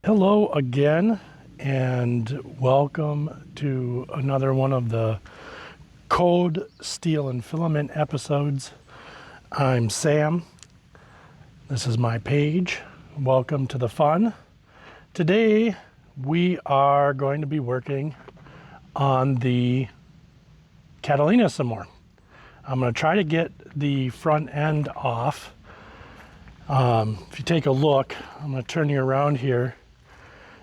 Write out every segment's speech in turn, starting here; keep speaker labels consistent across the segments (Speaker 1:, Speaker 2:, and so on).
Speaker 1: Hello again, and welcome to another one of the Code, Steel, and Filament episodes. I'm Sam. This is my page. Welcome to the fun. Today, we are going to be working on the Catalina some more. I'm going to try to get the front end off. If you take a look, I'm going to turn you around here.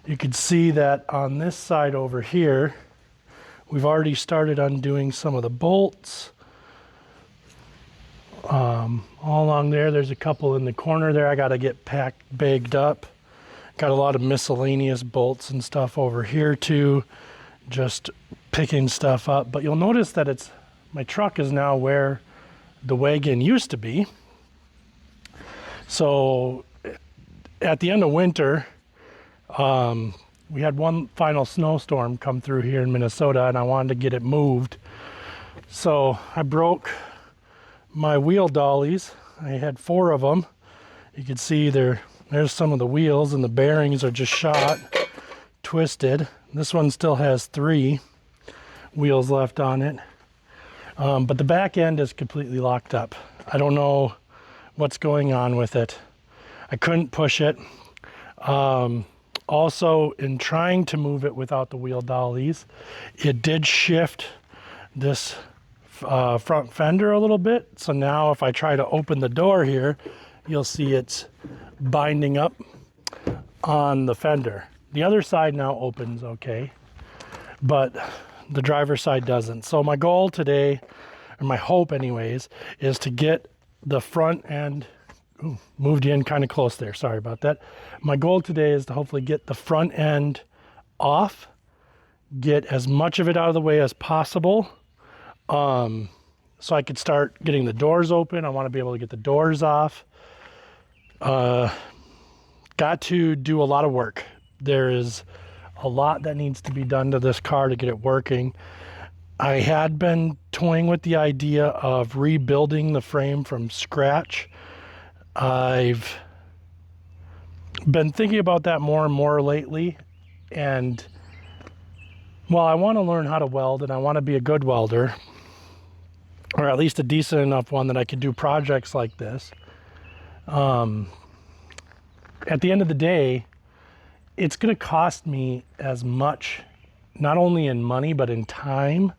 Speaker 1: You can see that on this side over here, we've already started undoing some of the bolts. All along there, there's a couple in the corner there I got to get bagged up. Got a lot of miscellaneous bolts and stuff over here too, just picking stuff up. But you'll notice that my truck is now where the wagon used to be. So at the end of winter, we had one final snowstorm come through here in Minnesota, and I wanted to get it moved. So I broke my wheel dollies. I had 4 of them. You can see there's some of the wheels, and the bearings are just shot, twisted. This one still has 3 wheels left on it. But the back end is completely locked up. I don't know what's going on with it. I couldn't push it. Also, in trying to move it without the wheel dollies, it did shift this front fender a little bit. So now if I try to open the door here, you'll see it's binding up on the fender. The other side now opens okay, but the driver's side doesn't. So my goal today, or my hope anyways, is to get the front end. Ooh, moved you in kind of close there. Sorry about that. My goal today is to hopefully get the front end off, get as much of it out of the way as possible, so I could start getting the doors open. I want to be able to get the doors off. Got to do a lot of work. There is a lot that needs to be done to this car to get it working. I had been toying with the idea of rebuilding the frame from scratch. I've been thinking about that more and more lately, and well, I want to learn how to weld, and I want to be a good welder, or at least a decent enough one that I could do projects like this. At the end of the day, it's going to cost me as much, not only in money, but in time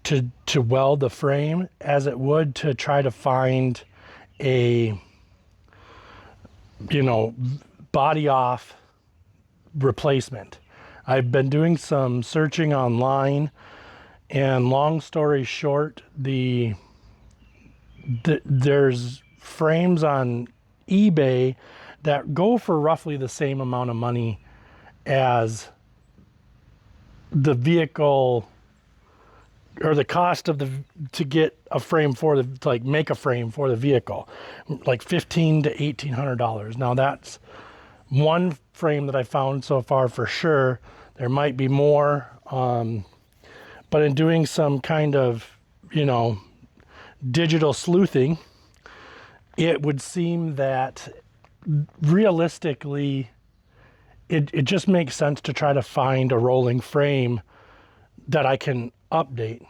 Speaker 1: to weld the frame as it would to try to find a body off replacement. I've been doing some searching online, and long story short, there's frames on eBay that go for roughly the same amount of money as the vehicle, or the cost of to get a frame make a frame for the vehicle, like $1,500 to $1,800. Now that's one frame that I found so far for sure. There might be more, but in doing some kind of, digital sleuthing, it would seem that realistically, it just makes sense to try to find a rolling frame that I can update,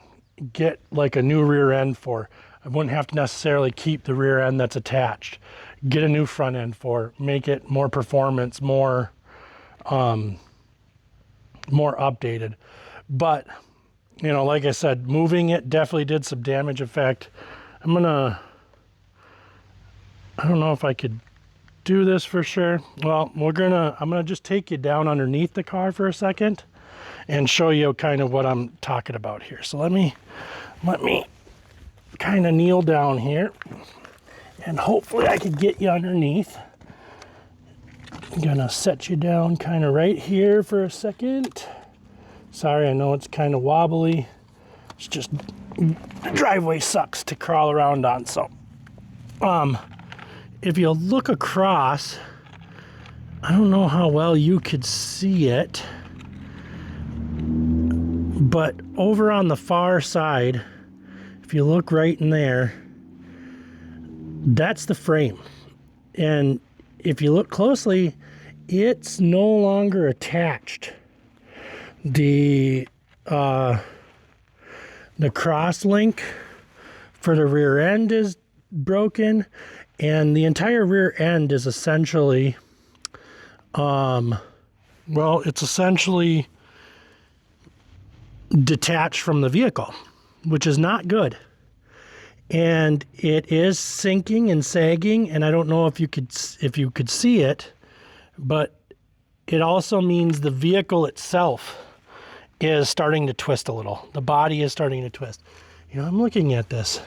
Speaker 1: get like a new rear end for. I wouldn't have to necessarily keep the rear end that's attached. Get a new front end for, make it more performance, more updated. But, like I said, moving it definitely did some damage. In fact, I don't know if I could do this for sure. Well, I'm gonna just take you down underneath the car for a second and show you kind of what I'm talking about here. So let me kind of kneel down here, and hopefully I could get you underneath. I'm gonna set you down kind of right here for a second. Sorry, I know it's kind of wobbly. It's just, the driveway sucks to crawl around on. So, if you look across, I don't know how well you could see it, but over on the far side, if you look right in there, that's the frame. And if you look closely, it's no longer attached. The cross link for the rear end is broken, and the entire rear end is essentially, well, it's essentially detached from the vehicle, which is not good. And it is sinking and sagging, and I don't know if you could see it, but it also means the vehicle itself is starting to twist a little. The body is starting to twist. You know, I'm looking at this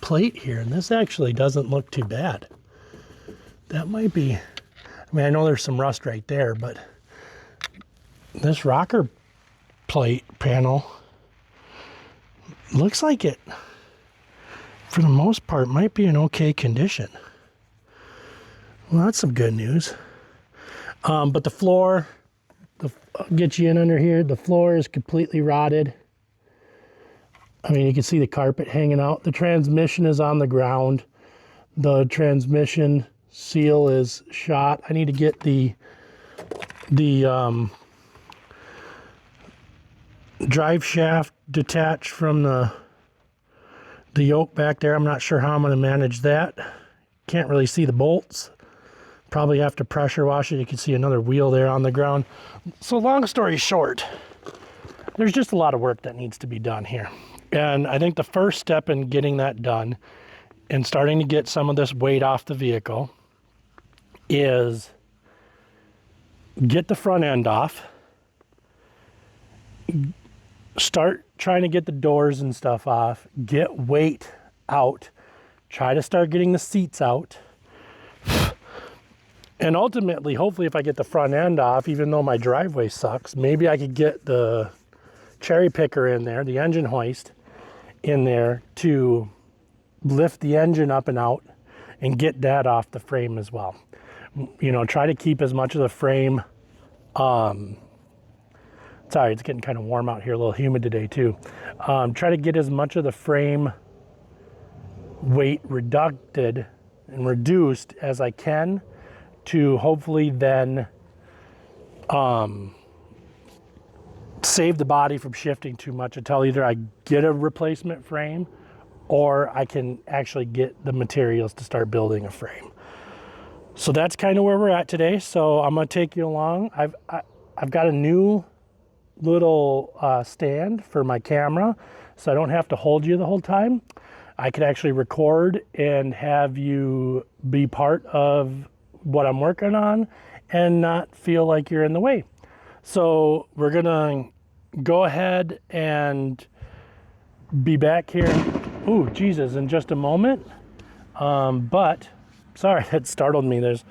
Speaker 1: plate here, and this actually doesn't look too bad. That might be, I mean, I know there's some rust right there, but this rocker plate panel looks like it, for the most part, might be in okay condition. Well, that's some good news. But the floor, I'll get you in under here. The floor is completely rotted. I mean, you can see the carpet hanging out. The transmission is on the ground. The transmission seal is shot. I need to get the drive shaft detached from the yoke back there. I'm not sure how I'm going to manage that. Can't really see the bolts. Probably have to pressure wash it. You can see another wheel there on the ground. So long story short, there's just a lot of work that needs to be done here. And I think the first step in getting that done and starting to get some of this weight off the vehicle is get the front end off, start trying to get the doors and stuff off, get weight out, try to start getting the seats out. And ultimately, hopefully, if I get the front end off, even though my driveway sucks, maybe I could get the cherry picker in there, the engine hoist in there, to lift the engine up and out and get that off the frame as well. You know, try to keep as much of the frame, sorry, it's getting kind of warm out here, a little humid today too. Try to get as much of the frame weight reduced and reduced as I can, to hopefully then save the body from shifting too much until either I get a replacement frame or I can actually get the materials to start building a frame. So that's kind of where we're at today. So I'm going to take you along. I've got a new little stand for my camera, so I don't have to hold you the whole time. I could actually record and have you be part of what I'm working on and not feel like you're in the way. So we're gonna go ahead and be back here, ooh, Jesus, in just a moment. But, sorry, that startled me. There's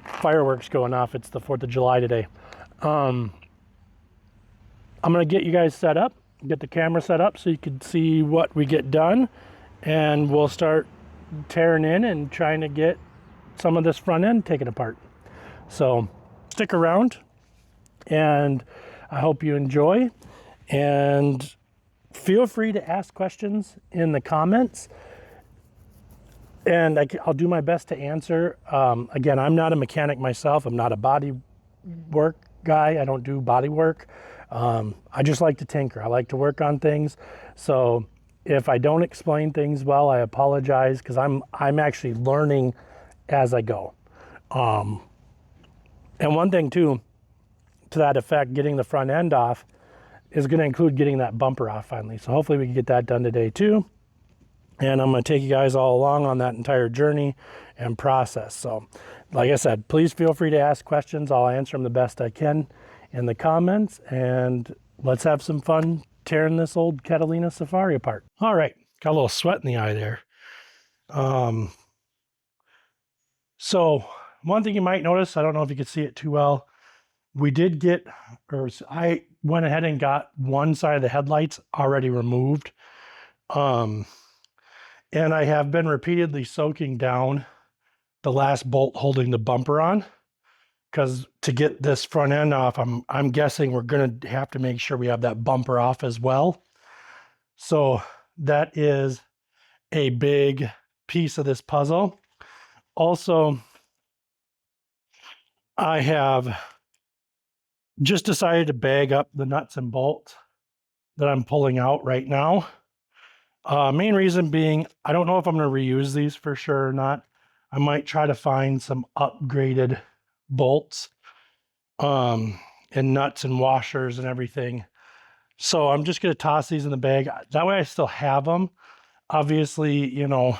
Speaker 1: fireworks going off. It's the 4th of July today. I'm gonna get you guys set up, get the camera set up so you can see what we get done, and we'll start tearing in and trying to get some of this front end taken apart. So stick around, and I hope you enjoy, and feel free to ask questions in the comments, and I'll do my best to answer. Again, I'm not a mechanic myself. I'm not a body work guy. I don't do body work. I just like to tinker. I like to work on things. So if I don't explain things well, I apologize, because I'm actually learning as I go. And one thing too, to that effect, getting the front end off is going to include getting that bumper off finally. So hopefully we can get that done today too. And I'm going to take you guys all along on that entire journey and process. So like I said, please feel free to ask questions. I'll answer them the best I can in the comments, and let's have some fun tearing this old Catalina Safari apart. All right, got a little sweat in the eye there. So one thing you might notice, I don't know if you could see it too well, we did get, or I went ahead and got one side of the headlights already removed. And I have been repeatedly soaking down the last bolt holding the bumper on, because to get this front end off, I'm guessing we're going to have to make sure we have that bumper off as well. So that is a big piece of this puzzle. Also, I have just decided to bag up the nuts and bolts that I'm pulling out right now. Main reason being, I don't know if I'm going to reuse these for sure or not. I might try to find some upgraded bolts, and nuts and washers and everything. So I'm just going to toss these in the bag. That way I still have them. Obviously, you know,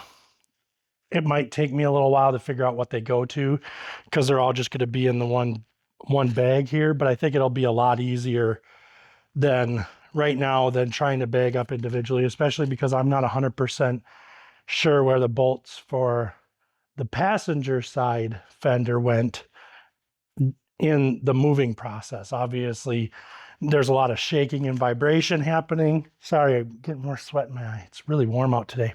Speaker 1: it might take me a little while to figure out what they go to, because they're all just going to be in the one bag here. But I think it'll be a lot easier than right now than trying to bag up individually, especially because I'm not 100% sure where the bolts for the passenger side fender went in the moving process. Obviously, there's a lot of shaking and vibration happening. Sorry, I'm getting more sweat in my eye. It's really warm out today.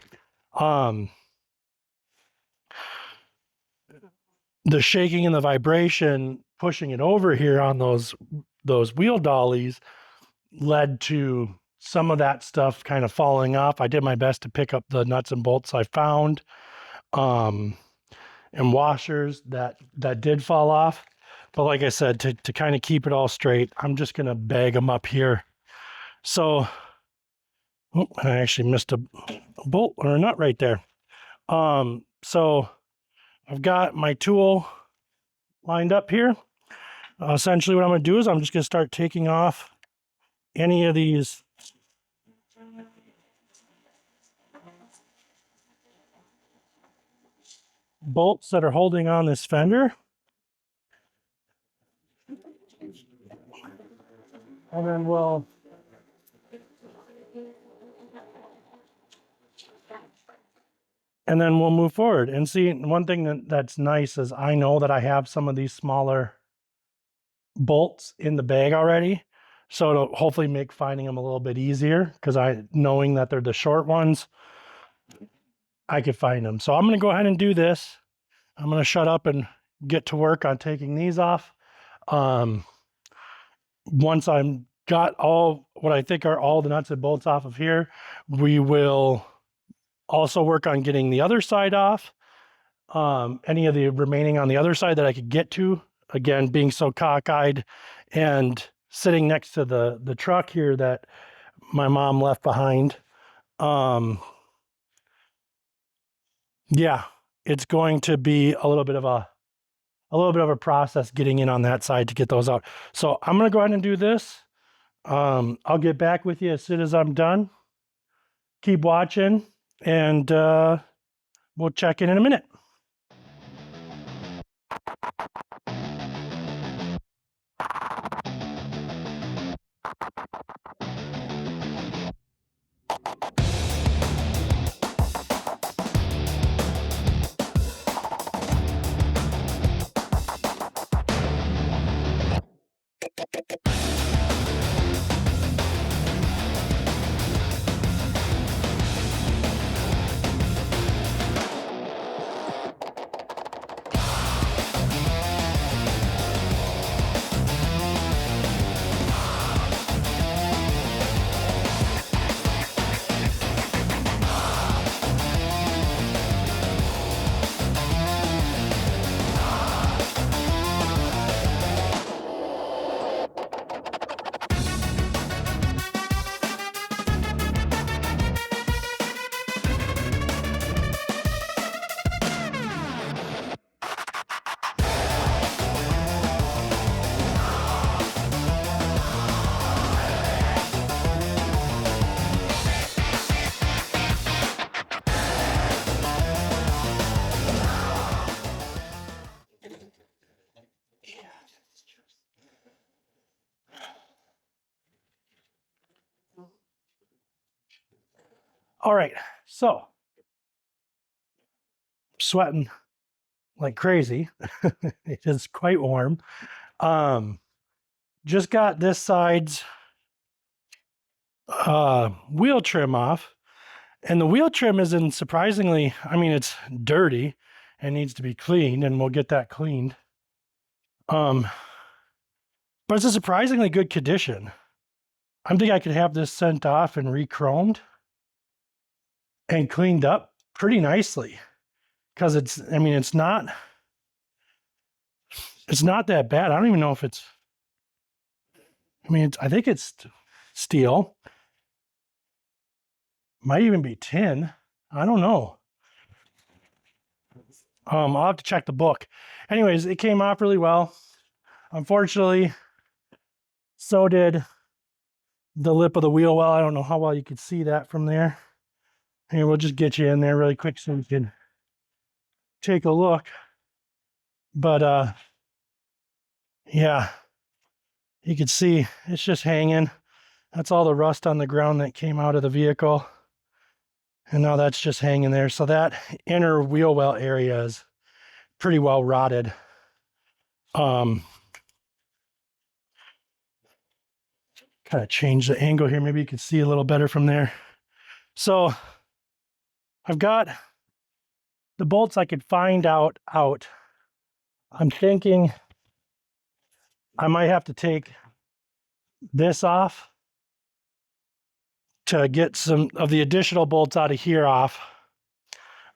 Speaker 1: The shaking and the vibration pushing it over here on those wheel dollies led to some of that stuff kind of falling off. I did my best to pick up the nuts and bolts I found, and washers that did fall off. But like I said, to kind of keep it all straight, I'm just going to bag them up here. So, I actually missed a bolt or a nut right there. So I've got my tool lined up here. Essentially what I'm going to do is I'm just going to start taking off any of these bolts that are holding on this fender. And then we'll move forward. And see, one thing that's nice is I know that I have some of these smaller bolts in the bag already. So it'll hopefully make finding them a little bit easier, because knowing that they're the short ones, I could find them. So I'm going to go ahead and do this. I'm going to shut up and get to work on taking these off. Once I'm got all what I think are all the nuts and bolts off of here, we will also work on getting the other side off. Any of the remaining on the other side that I could get to, again, being so cockeyed and sitting next to the truck here that my mom left behind. Yeah, it's going to be a little bit of a process getting in on that side to get those out. So I'm going to go ahead and do this. I'll get back with you as soon as I'm done. Keep watching, and we'll check in a minute. All right, so I'm sweating like crazy. It is quite warm. Just got this side's wheel trim off, and the wheel trim isn't surprisingly, I mean, it's dirty and needs to be cleaned, and we'll get that cleaned. But it's a surprisingly good condition. I think I could have this sent off and re-chromed and cleaned up pretty nicely. because I mean, it's not that bad. I don't even know if it's, I mean, I think it's steel. Might even be tin. I don't know. I'll have to check the book. Anyways, it came off really well. Unfortunately, so did the lip of the wheel well. I don't know how well you could see that from there. Here, we'll just get you in there really quick so you can take a look. But yeah, you can see it's just hanging. That's all the rust on the ground that came out of the vehicle. And now that's just hanging there. So that inner wheel well area is pretty well rotted. Kind of change the angle here. Maybe you can see a little better from there. So I've got the bolts I could find out. I'm thinking I might have to take this off to get some of the additional bolts out of here off.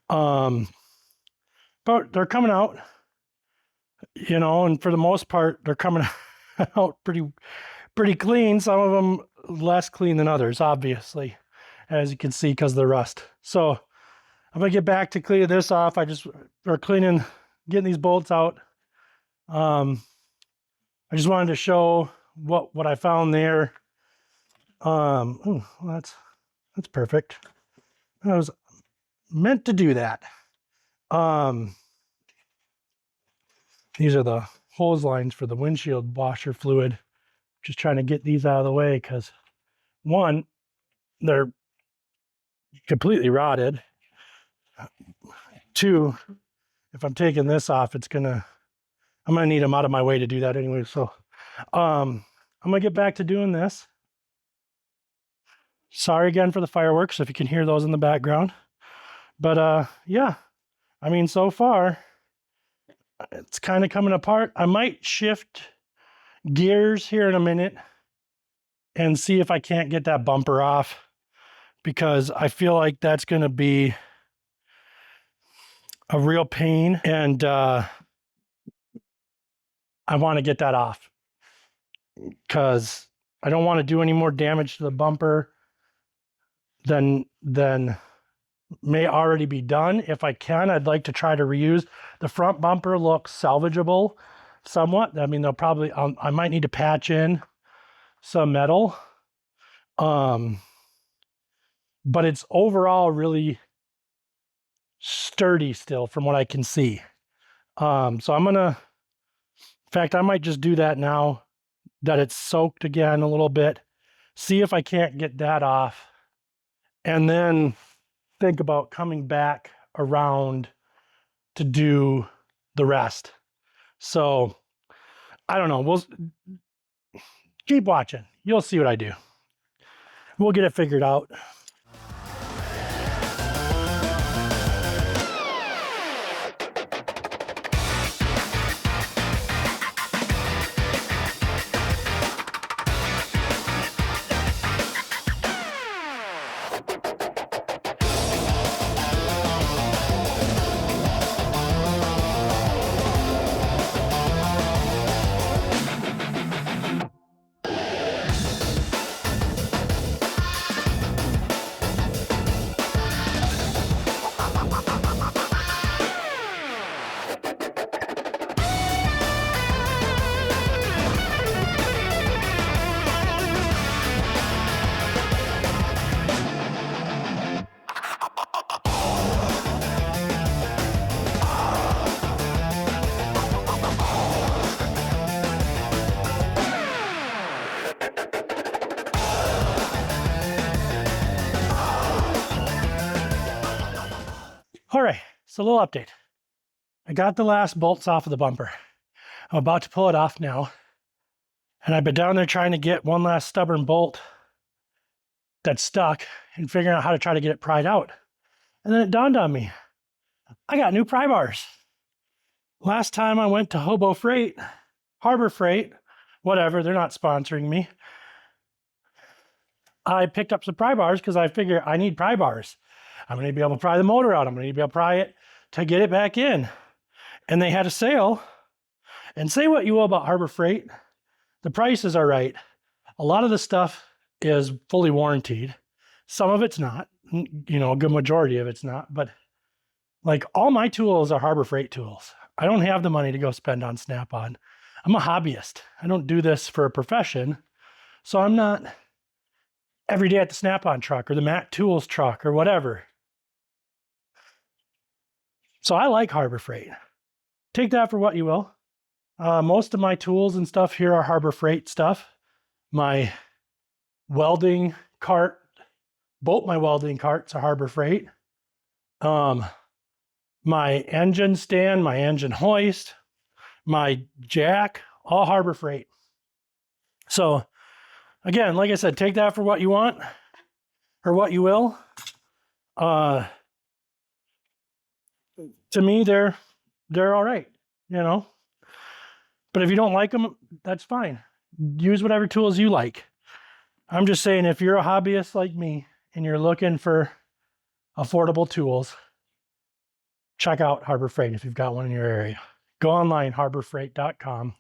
Speaker 1: But they're coming out, you know, and for the most part, they're coming out pretty clean. Some of them less clean than others, obviously, as you can see, because of the rust. So I'm gonna get back to cleaning this off. Getting these bolts out. I just wanted to show what I found there. Well, that's perfect. I was meant to do that. These are the hose lines for the windshield washer fluid. Just trying to get these out of the way because, one, they're completely rotted. Two, if I'm taking this off, I'm gonna need them out of my way to do that anyway. So I'm gonna get back to doing this. Sorry again for the fireworks if you can hear those in the background. But yeah, I mean, so far it's kind of coming apart. I might shift gears here in a minute and see if I can't get that bumper off, because I feel like that's going to be a real pain, and I want to get that off because I don't want to do any more damage to the bumper than may already be done. If I can, I'd like to try to reuse. The front bumper looks salvageable somewhat. I mean, I might need to patch in some metal. But it's overall really sturdy still from what I can see. So in fact, I might just do that now that it's soaked again a little bit, see if I can't get that off, and then think about coming back around to do the rest. So I don't know. We'll keep watching. You'll see what I do. We'll get it figured out. All right, so a little update. I got the last bolts off of the bumper. I'm about to pull it off now. And I've been down there trying to get one last stubborn bolt that's stuck and figuring out how to try to get it pried out. And then it dawned on me, I got new pry bars. Last time I went to Harbor Freight, whatever, they're not sponsoring me. I picked up some pry bars because I figure I need pry bars. I'm going to be able to pry the motor out. I'm going to be able to pry it to get it back in. And they had a sale. And say what you will about Harbor Freight, the prices are right. A lot of the stuff is fully warranted. Some of it's not, you know, a good majority of it's not, but like all my tools are Harbor Freight tools. I don't have the money to go spend on Snap-on. I'm a hobbyist. I don't do this for a profession. So I'm not every day at the Snap-on truck or the Matt Tools truck or whatever. So I like Harbor Freight. Take that for what you will. Most of my tools and stuff here are Harbor Freight stuff. My welding cart, both my welding carts are Harbor Freight. My engine stand, my engine hoist, my jack, all Harbor Freight. So again, like I said, take that for what you want or what you will. To me, they're all right, you know. But if you don't like them, that's fine. Use whatever tools you like. I'm just saying, if you're a hobbyist like me and you're looking for affordable tools, check out Harbor Freight if you've got one in your area. Go online, harborfreight.com.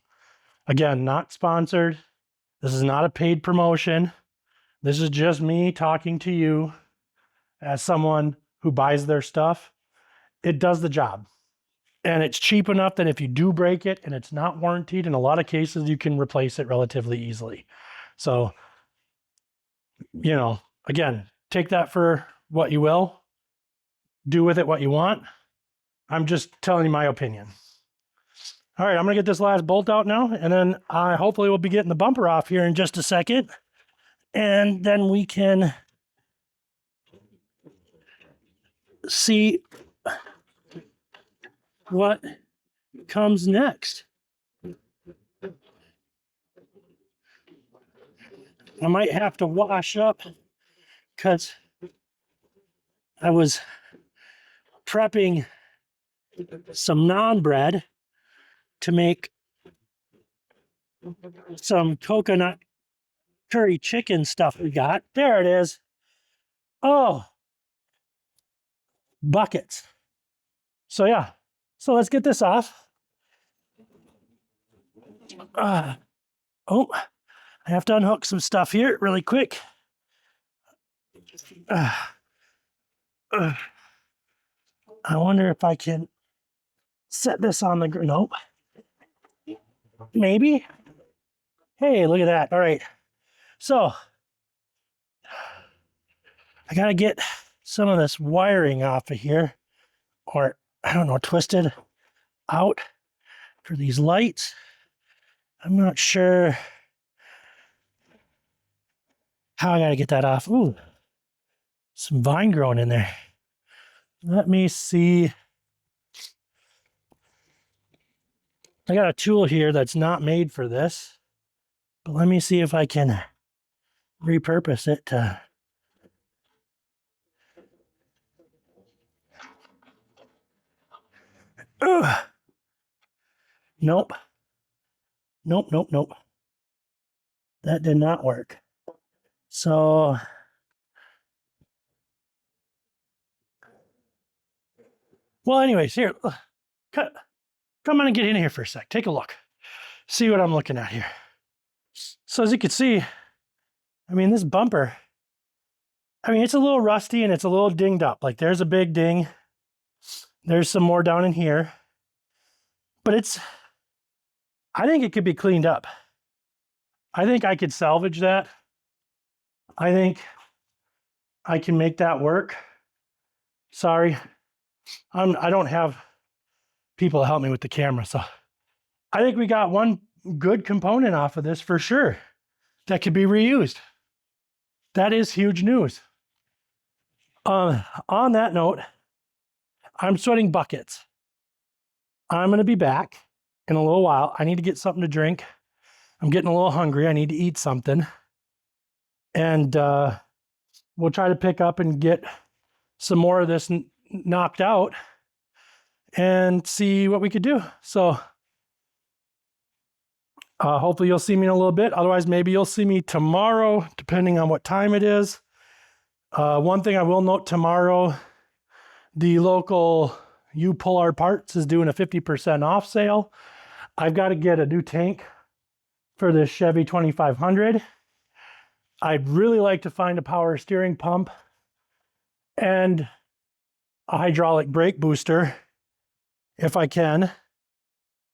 Speaker 1: Again, not sponsored. This is not a paid promotion. This is just me talking to you as someone who buys their stuff. It does the job. And it's cheap enough that if you do break it and it's not warranted, in a lot of cases, you can replace it relatively easily. So, you know, again, take that for what you will. Do with it what you want. I'm just telling you my opinion. All right, I'm going to get this last bolt out now, and then I hopefully will be getting the bumper off here in just a second. And then we can see what comes next. I might have to wash up because I was prepping some naan bread to make some coconut curry chicken stuff we got. There it is. Oh, buckets. So yeah, so let's get this off. Oh, I have to unhook some stuff here really quick. I wonder if I can set this on the ground. Nope. Maybe. Hey, look at that. All right. So I got to get some of this wiring off of here, or I don't know, twisted out for these lights. I'm not sure how I got to get that off. Ooh, some vine growing in there. Let me see. I got a tool here that's not made for this, but let me see if I can repurpose it to Nope. Nope. That did not work. So well, anyways, here, come on and get in here for a sec. Take a look. See what I'm looking at here. So as you can see, I mean, this bumper, I mean, it's a little rusty and it's a little dinged up. Like there's a big ding. There's some more down in here. But I think it could be cleaned up. I think I could salvage that. I think I can make that work. Sorry. I don't have people to help me with the camera, so I think we got one good component off of this for sure that could be reused. That is huge news. On that note, I'm sweating buckets. I'm going to be back in a little while. I need to get something to drink. I'm getting a little hungry. I need to eat something. And we'll try to pick up and get some more of this knocked out and see what we could do. So hopefully you'll see me in a little bit. Otherwise, maybe you'll see me tomorrow, depending on what time it is. One thing I will note tomorrow, the local You Pull Our Parts is doing a 50% off sale. I've got to get a new tank for this Chevy 2500. I'd really like to find a power steering pump and a hydraulic brake booster if I can,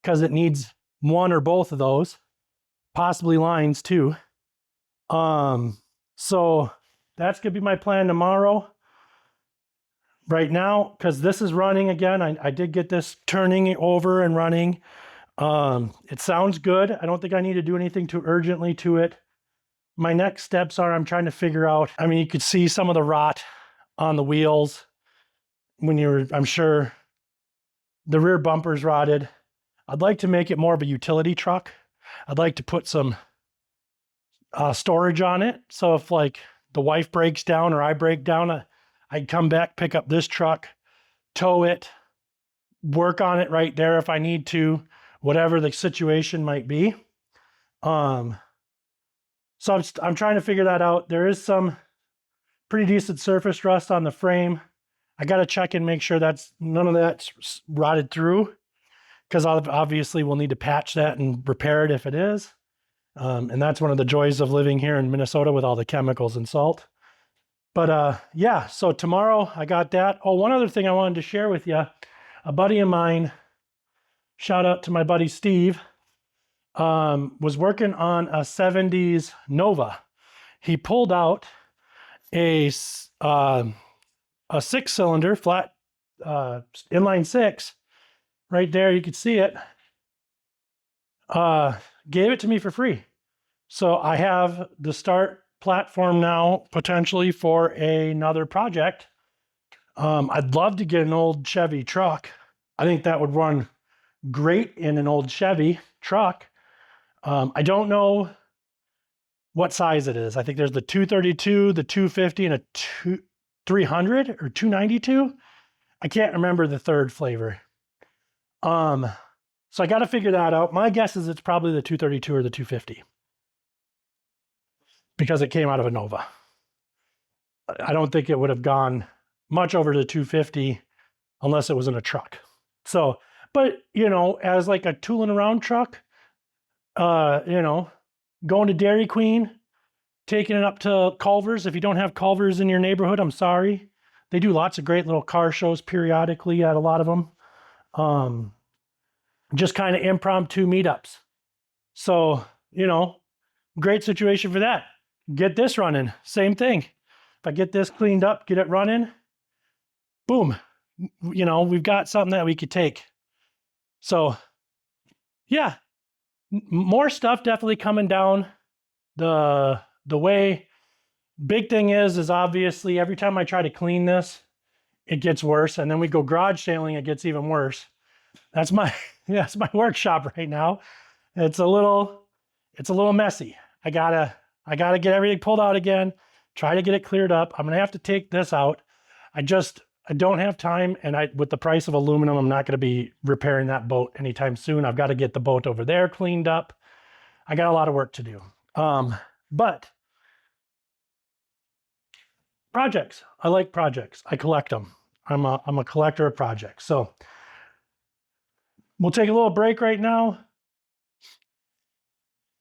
Speaker 1: because it needs one or both of those, possibly lines too. So that's gonna be my plan tomorrow. Right now, because this is running again, I did get this turning over and running. It sounds good. I don't think I need to do anything too urgently to it. My next steps are I'm trying to figure out, I mean, you could see some of the rot on the wheels when I'm sure the rear bumper's rotted. I'd like to make it more of a utility truck. I'd like to put some storage on it. So if like the wife breaks down or I break down, I'd come back, pick up this truck, tow it, work on it right there if I need to, whatever the situation might be. So I'm trying to figure that out. There is some pretty decent surface rust on the frame. I got to check and make sure none of that's rotted through, because obviously we'll need to patch that and repair it if it is. And that's one of the joys of living here in Minnesota with all the chemicals and salt. But yeah, so tomorrow I got that. Oh, one other thing I wanted to share with you. A buddy of mine, shout out to my buddy Steve, was working on a 70s Nova. He pulled out a 6-cylinder flat inline 6 right there. You could see it. Gave it to me for free. So I have the start platform now potentially for another project. I'd love to get an old Chevy truck. I think that would run great in an old Chevy truck. I don't know what size it is. I think there's the 232, the 250, and a 300 or 292. I can't remember the third flavor. So I got to figure that out. My guess is it's probably the 232 or the 250 because it came out of a Nova. I don't think it would have gone much over the 250 unless it was in a truck. So, but you know, as like a tooling around truck, you know, going to Dairy Queen, taking it up to Culver's. If you don't have Culver's in your neighborhood, I'm sorry. They do lots of great little car shows periodically at a lot of them. Just kind of impromptu meetups. So, you know, great situation for that. Get this running, same thing. If I get this cleaned up, get it running, boom, you know, we've got something that we could take. So yeah, more stuff definitely coming down the way. Big thing is obviously every time I try to clean this, it gets worse. And then we go garage sailing, it gets even worse. That's my workshop right now. It's a little messy. I gotta get everything pulled out again, try to get it cleared up. I'm gonna have to take this out. I don't have time, and with the price of aluminum, I'm not gonna be repairing that boat anytime soon. I've got to get the boat over there cleaned up. I got a lot of work to do. But projects, I like projects. I collect them. I'm a collector of projects. So we'll take a little break right now.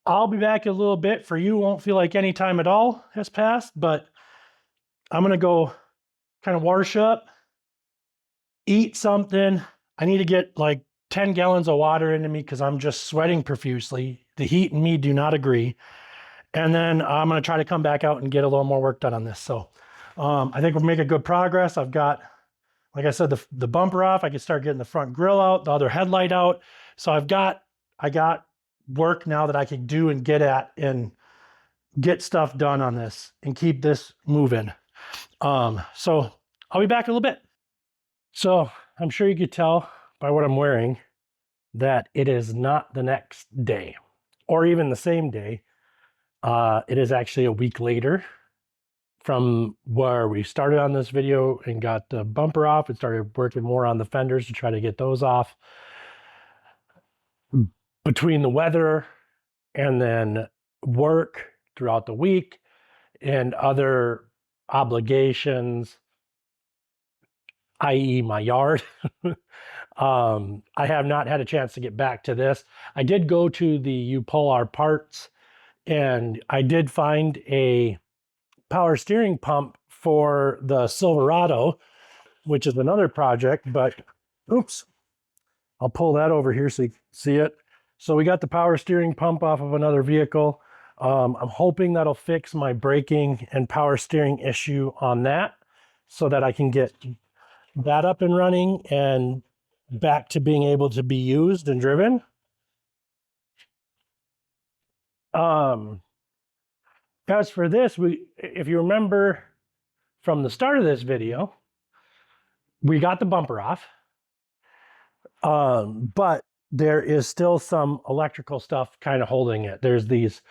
Speaker 1: I'll be back in a little bit. For you, won't feel like any time at all has passed, but I'm going to go kind of wash up, eat something. I need to get like 10 gallons of water into me because I'm just sweating profusely. The heat and me do not agree. And then I'm going to try to come back out and get a little more work done on this. So I think we're making good progress. I've got, like I said, the bumper off. I can start getting the front grille out, the other headlight out. So I got work now that I can do and get at and get stuff done on this and keep this moving. So I'll be back in a little bit. So I'm sure you could tell by what I'm wearing that it is not the next day or even the same day. It is actually a week later from where we started on this video and got the bumper off and started working more on the fenders to try to get those off. Between the weather and then work throughout the week and other obligations, i.e. my yard. I have not had a chance to get back to this. I did go to the Upolar Parts, and I did find a power steering pump for the Silverado, which is another project, but oops, I'll pull that over here so you can see it. So we got the power steering pump off of another vehicle. I'm hoping that'll fix my braking and power steering issue on that so that I can get that up and running and back to being able to be used and driven. As for this, if you remember from the start of this video, we got the bumper off, but there is still some electrical stuff kind of holding it. There's these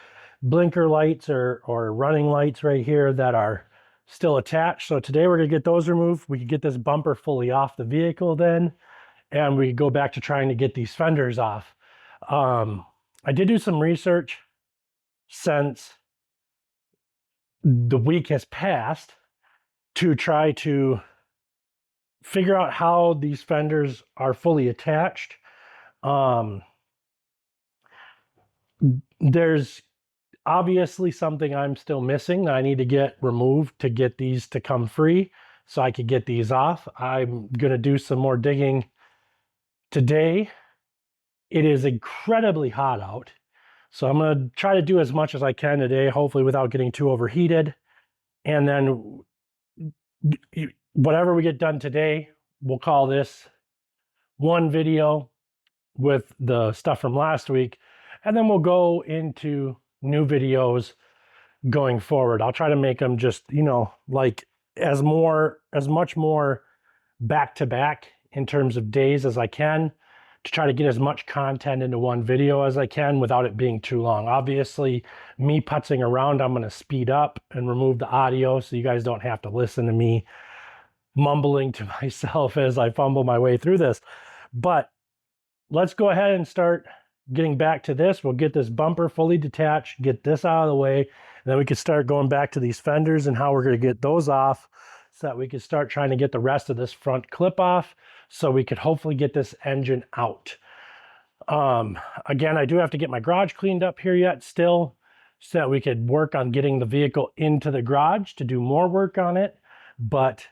Speaker 1: blinker lights or running lights right here that are still attached. So today we're gonna get those removed. We can get this bumper fully off the vehicle then, and we go back to trying to get these fenders off. I did do some research since the week has passed to try to figure out how these fenders are fully attached. There's obviously something I'm still missing that I need to get removed to get these to come free so I could get these off. I'm gonna do some more digging today. It is incredibly hot out, so I'm gonna try to do as much as I can today, hopefully without getting too overheated. And then whatever we get done today, we'll call this one video with the stuff from last week, and then we'll go into new videos going forward. I'll try to make them just, you know, like as much more back to back in terms of days as I can, to try to get as much content into one video as I can without it being too long. Obviously, me putzing around, I'm going to speed up and remove the audio so you guys don't have to listen to me mumbling to myself as I fumble my way through this. But let's go ahead and start getting back to this. We'll get this bumper fully detached, get this out of the way, and then we can start going back to these fenders and how we're going to get those off so that we can start trying to get the rest of this front clip off so we could hopefully get this engine out. Again, I do have to get my garage cleaned up here yet still so that we could work on getting the vehicle into the garage to do more work on it. But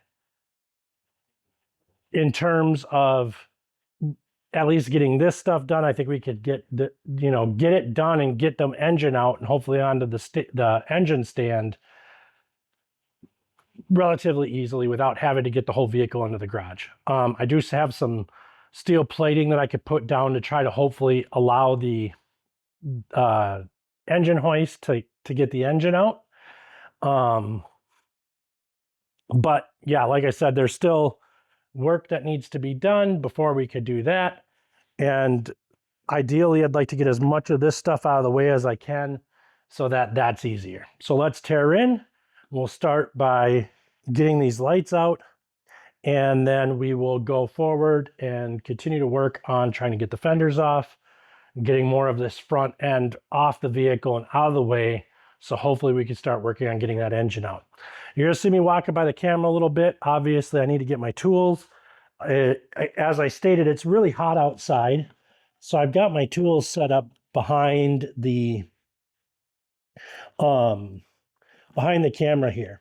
Speaker 1: in terms of at least getting this stuff done, I think we could get get it done and get the engine out and hopefully onto the engine stand relatively easily without having to get the whole vehicle into the garage. I do have some steel plating that I could put down to try to hopefully allow the engine hoist to get the engine out. But yeah, like I said, there's still work that needs to be done before we could do that. And ideally, I'd like to get as much of this stuff out of the way as I can so that that's easier. So let's tear in. We'll start by getting these lights out, and then we will go forward and continue to work on trying to get the fenders off, getting more of this front end off the vehicle and out of the way. So hopefully we can start working on getting that engine out. You're gonna see me walking by the camera a little bit. Obviously, I need to get my tools. As I stated, it's really hot outside. So I've got my tools set up behind the camera here.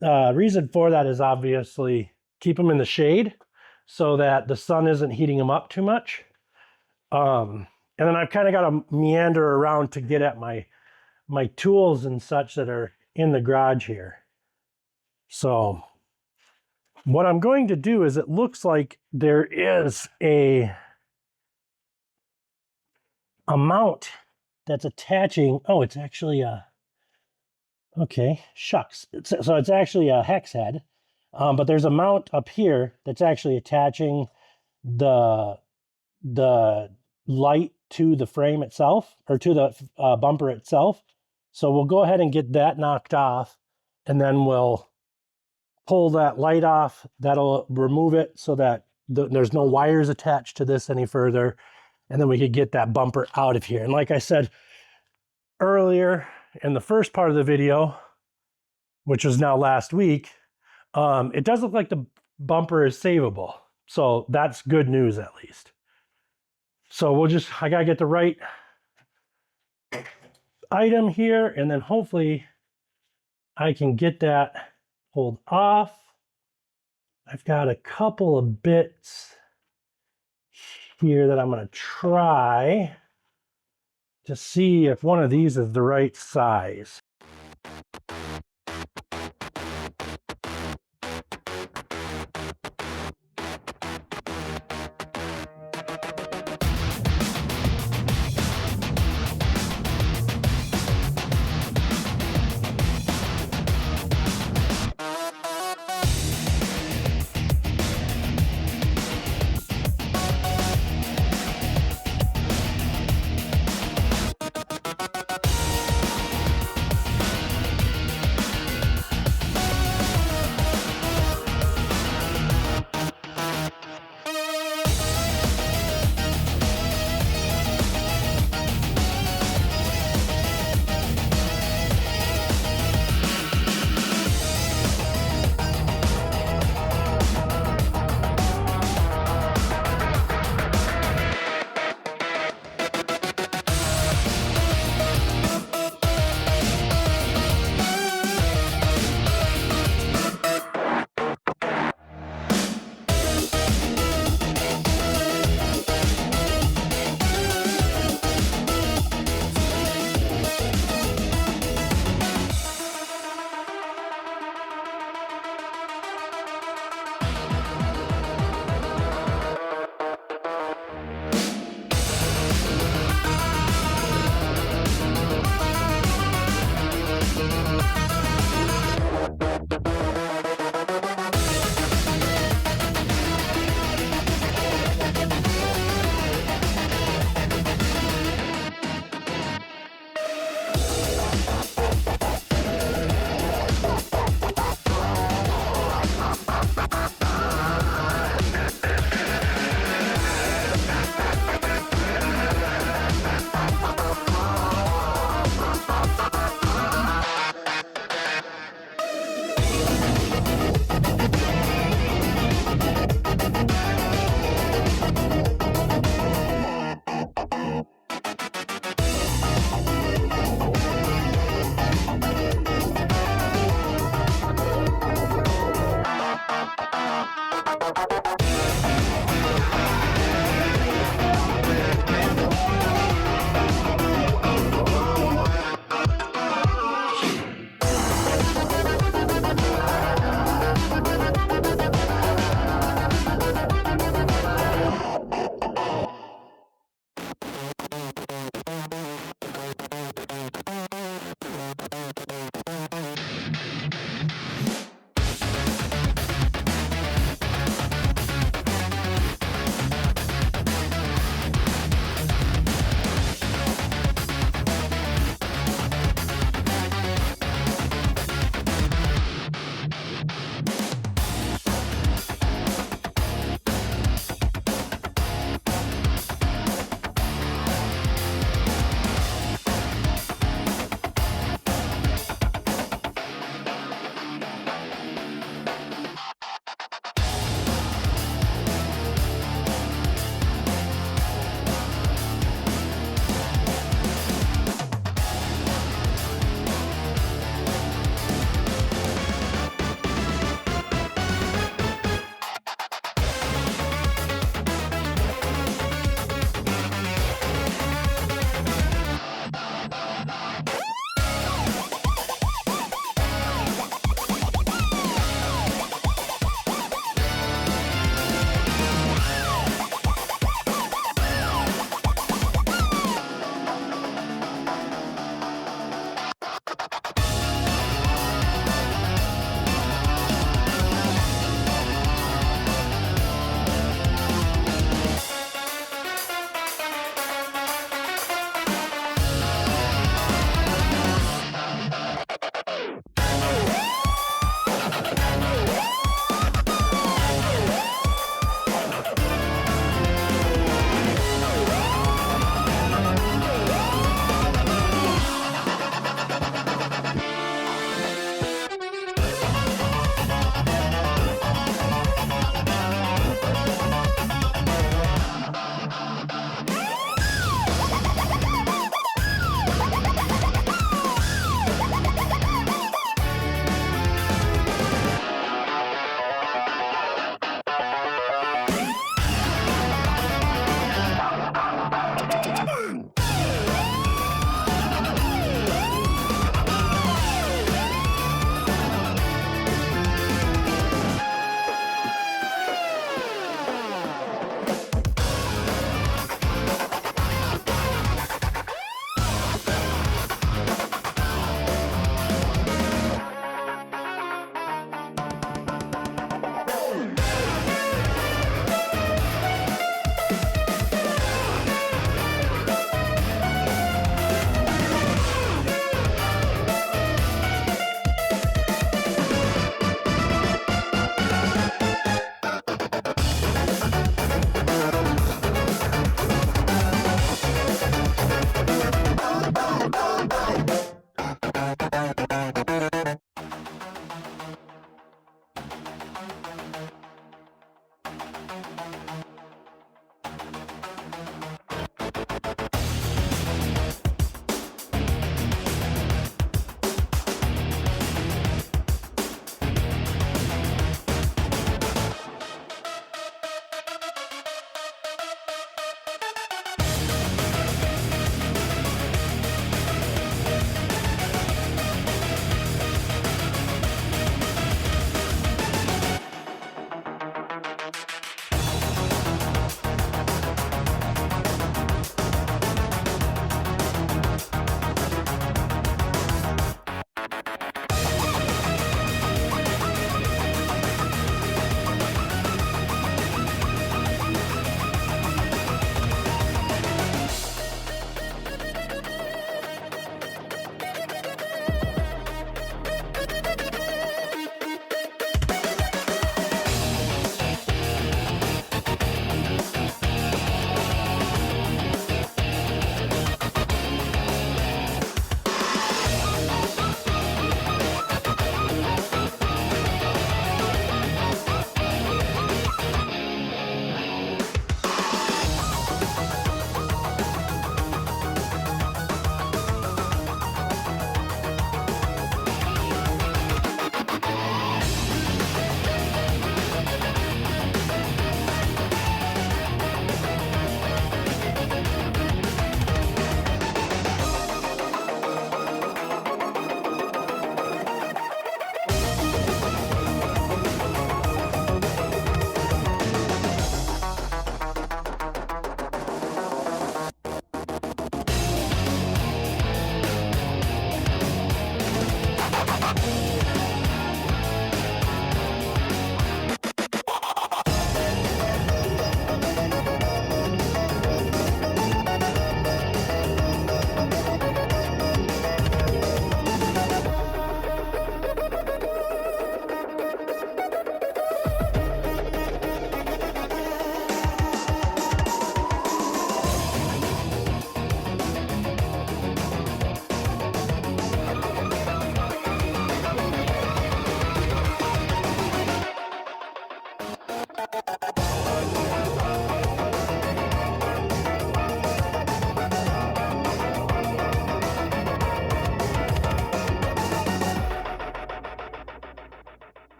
Speaker 1: Reason for that is obviously keep them in the shade so that the sun isn't heating them up too much. And then I've kind of got to meander around to get at my tools and such that are in the garage here. So what I'm going to do is, it looks like there is a mount that's attaching. Oh, it's actually a, okay, shucks. So it's actually a hex head, but there's a mount up here that's actually attaching the light to the frame itself, or to the bumper itself. So we'll go ahead and get that knocked off, and then we'll pull that light off. That'll remove it so that there's no wires attached to this any further, and then we could get that bumper out of here. And like I said earlier in the first part of the video, which was now last week, it does look like the bumper is savable. So that's good news at least. So I gotta get the right item here, and then hopefully I can get that pulled off. I've got a couple of bits here that I'm gonna try to see if one of these is the right size.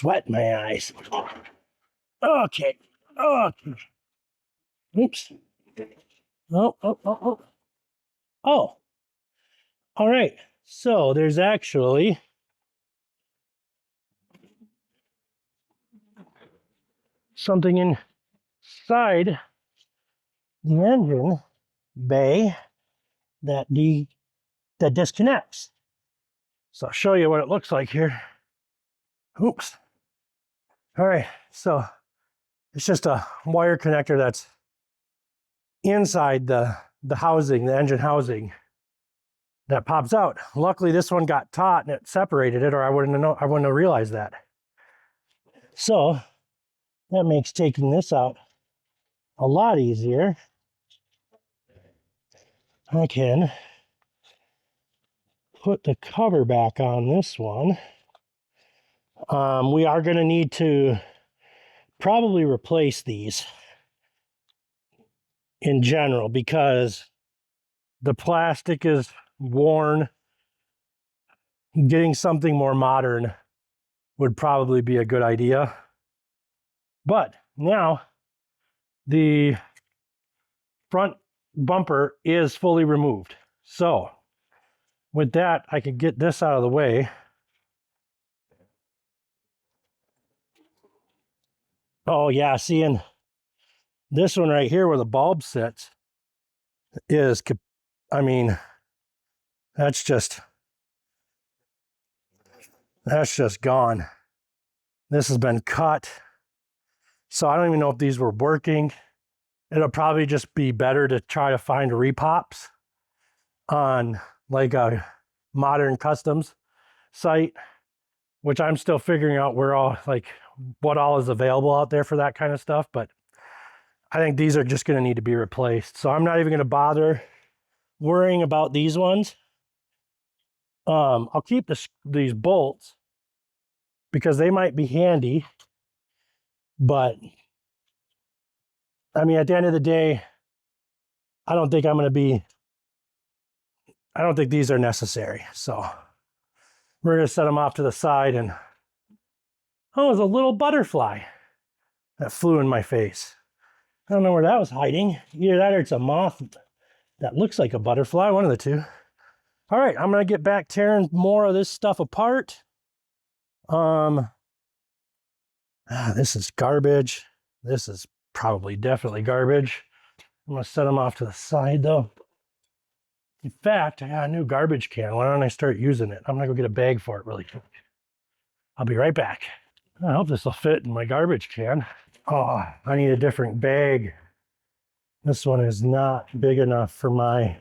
Speaker 1: Sweat in my eyes. Okay. Okay. Oops. Oh. Oh. All right. So there's actually something inside the engine bay that disconnects. So I'll show you what it looks like here. Oops. All right. So it's just a wire connector that's inside the housing, the engine housing, that pops out. Luckily, this one got taut and it separated it, or I wouldn't have realized that. So that makes taking this out a lot easier. I can put the cover back on this one. We are going to need to probably replace these in general because the plastic is worn. Getting something more modern would probably be a good idea. But now the front bumper is fully removed. So with that, I can get this out of the way. Oh yeah, seeing this one right here where the bulb sits is, I mean, that's just That's just gone. This has been cut. So I don't even know if these were working. It'll probably just be better to try to find repops on like a modern customs site, which I'm still figuring out where all, like what all is available out there for that kind of stuff. But I think these are just going to need to be replaced. So I'm not even going to bother worrying about these ones. I'll keep these bolts because they might be handy, but I mean, at the end of the day, I don't think these are necessary. So we're going to set them off to the side. And oh, there's a little butterfly that flew in my face. I don't know where that was hiding. Either that or it's a moth that looks like a butterfly, one of the two. All right, I'm going to get back tearing more of this stuff apart. This is garbage. This is probably definitely garbage. I'm going to set them off to the side though. In fact, I got a new garbage can. Why don't I start using it? I'm going to go get a bag for it really quick. I'll be right back. I hope this will fit in my garbage can. Oh, I need a different bag. This one is not big enough for my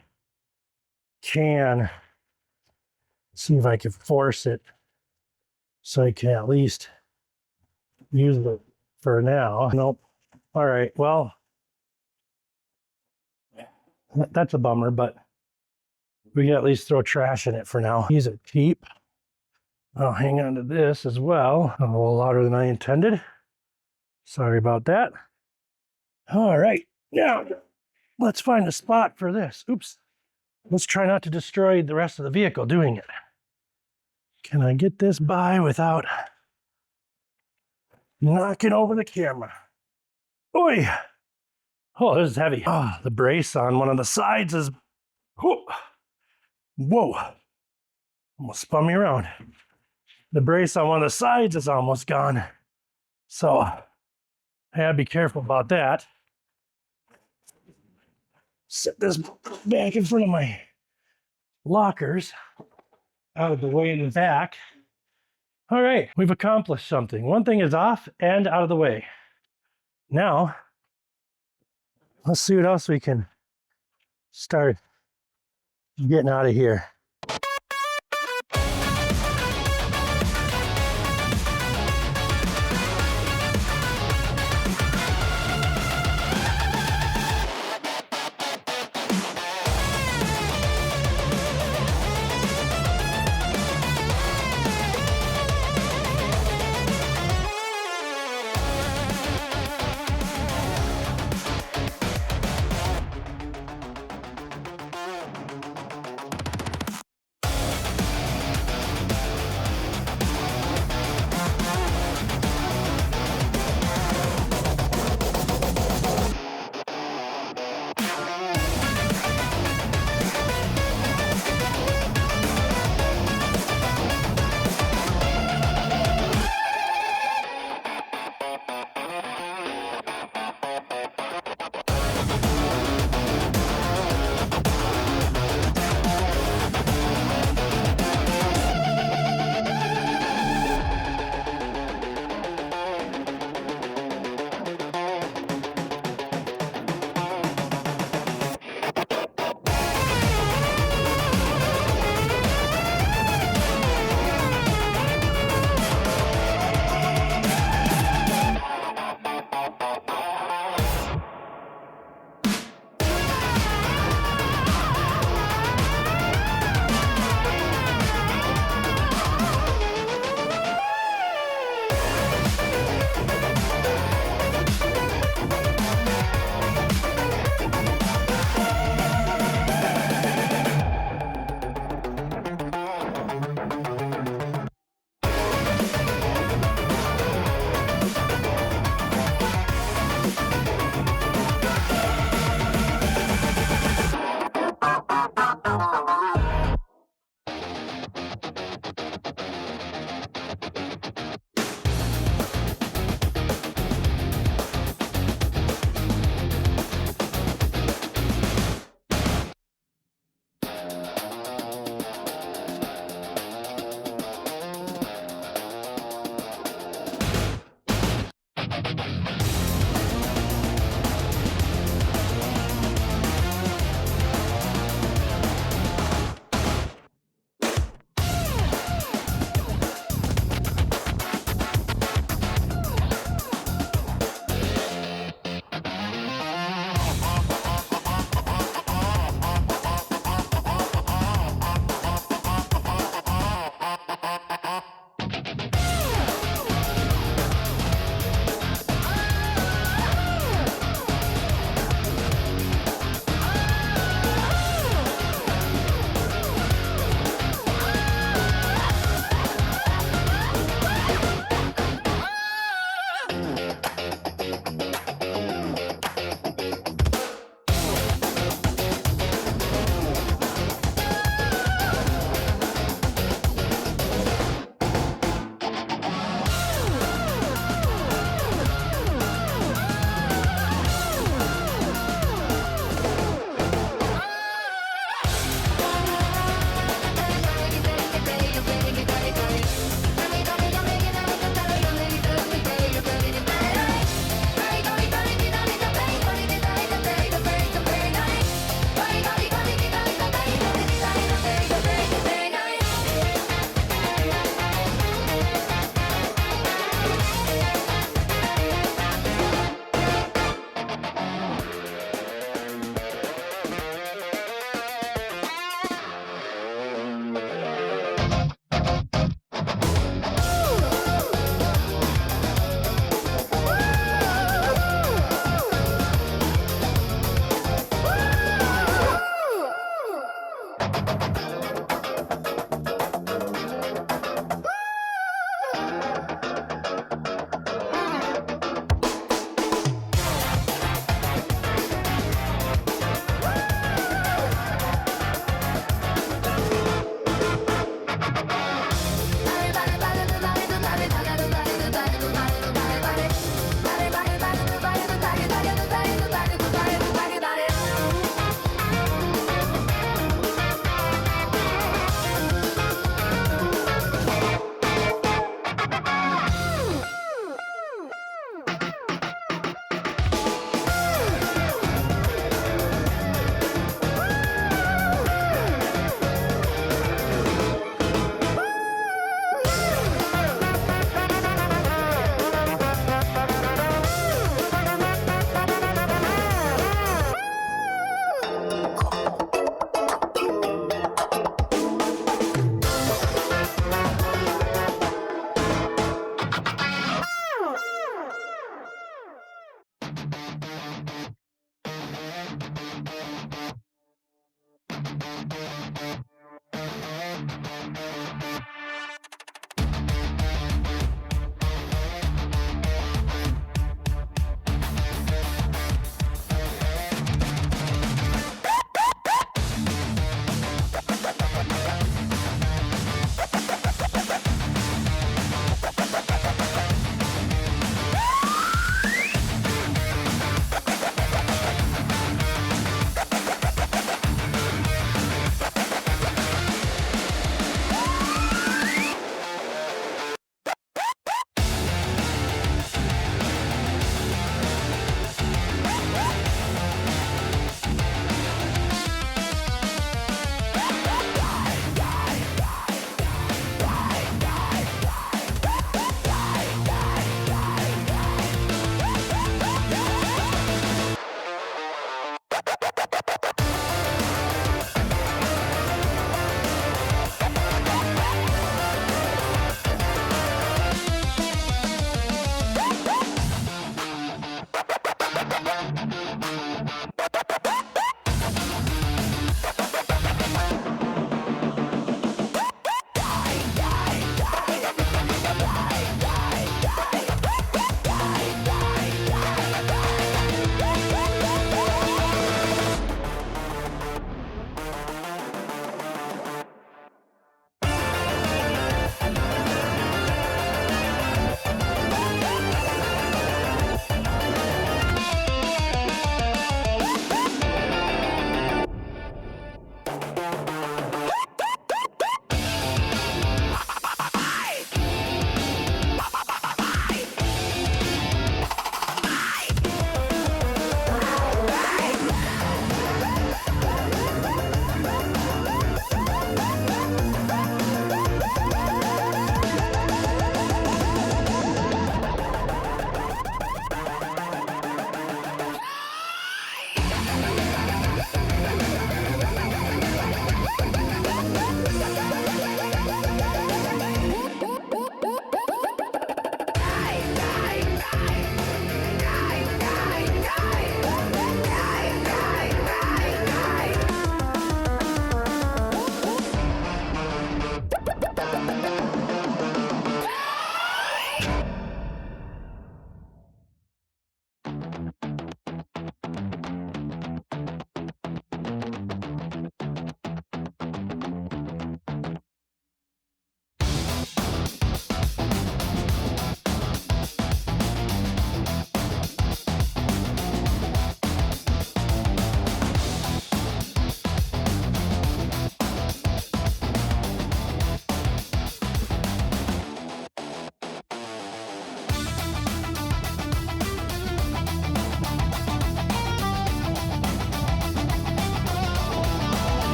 Speaker 1: can. Let's see if I can force it so I can at least use it for now. Nope. All right, well, that's a bummer, but we can at least throw trash in it for now. These are cheap. I'll hang on to this as well. A little louder than I intended. Sorry about that. All right, now let's find a spot for this. Oops. Let's try not to destroy the rest of the vehicle doing it. Can I get this by without knocking over the camera? Oi! Oh, this is heavy. Oh, the brace on one of the sides is... Whoa! Whoa! Almost spun me around. The brace on one of the sides is almost gone. So, I gotta be careful about that. Set this back in front of my lockers, out of the way in the back. All right, we've accomplished something. One thing is off and out of the way. Now, let's see what else we can start getting out of here.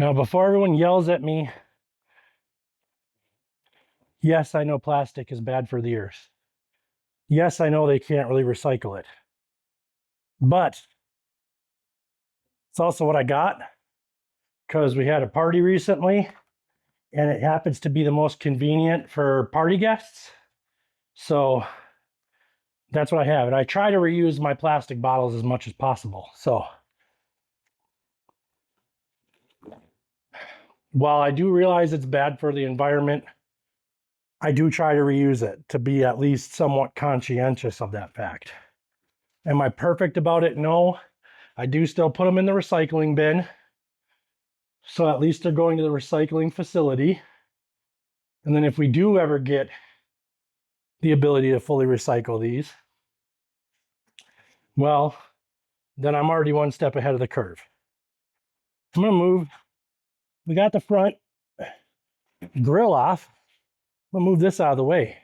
Speaker 1: Now, before everyone yells at me, yes, I know plastic is bad for the earth. Yes, I know they can't really recycle it. But it's also what I got because we had a party recently and it happens to be the most convenient for party guests. So that's what I have. And I try to reuse my plastic bottles as much as possible. So while I do realize it's bad for the environment, I do try to reuse it to be at least somewhat conscientious of that fact. Am I perfect about it? No. I do still put them in the recycling bin. So at least they're going to the recycling facility. And then if we do ever get the ability to fully recycle these, well, then I'm already one step ahead of the curve. I'm gonna move, we got the front grill off. I'm gonna move this out of the way.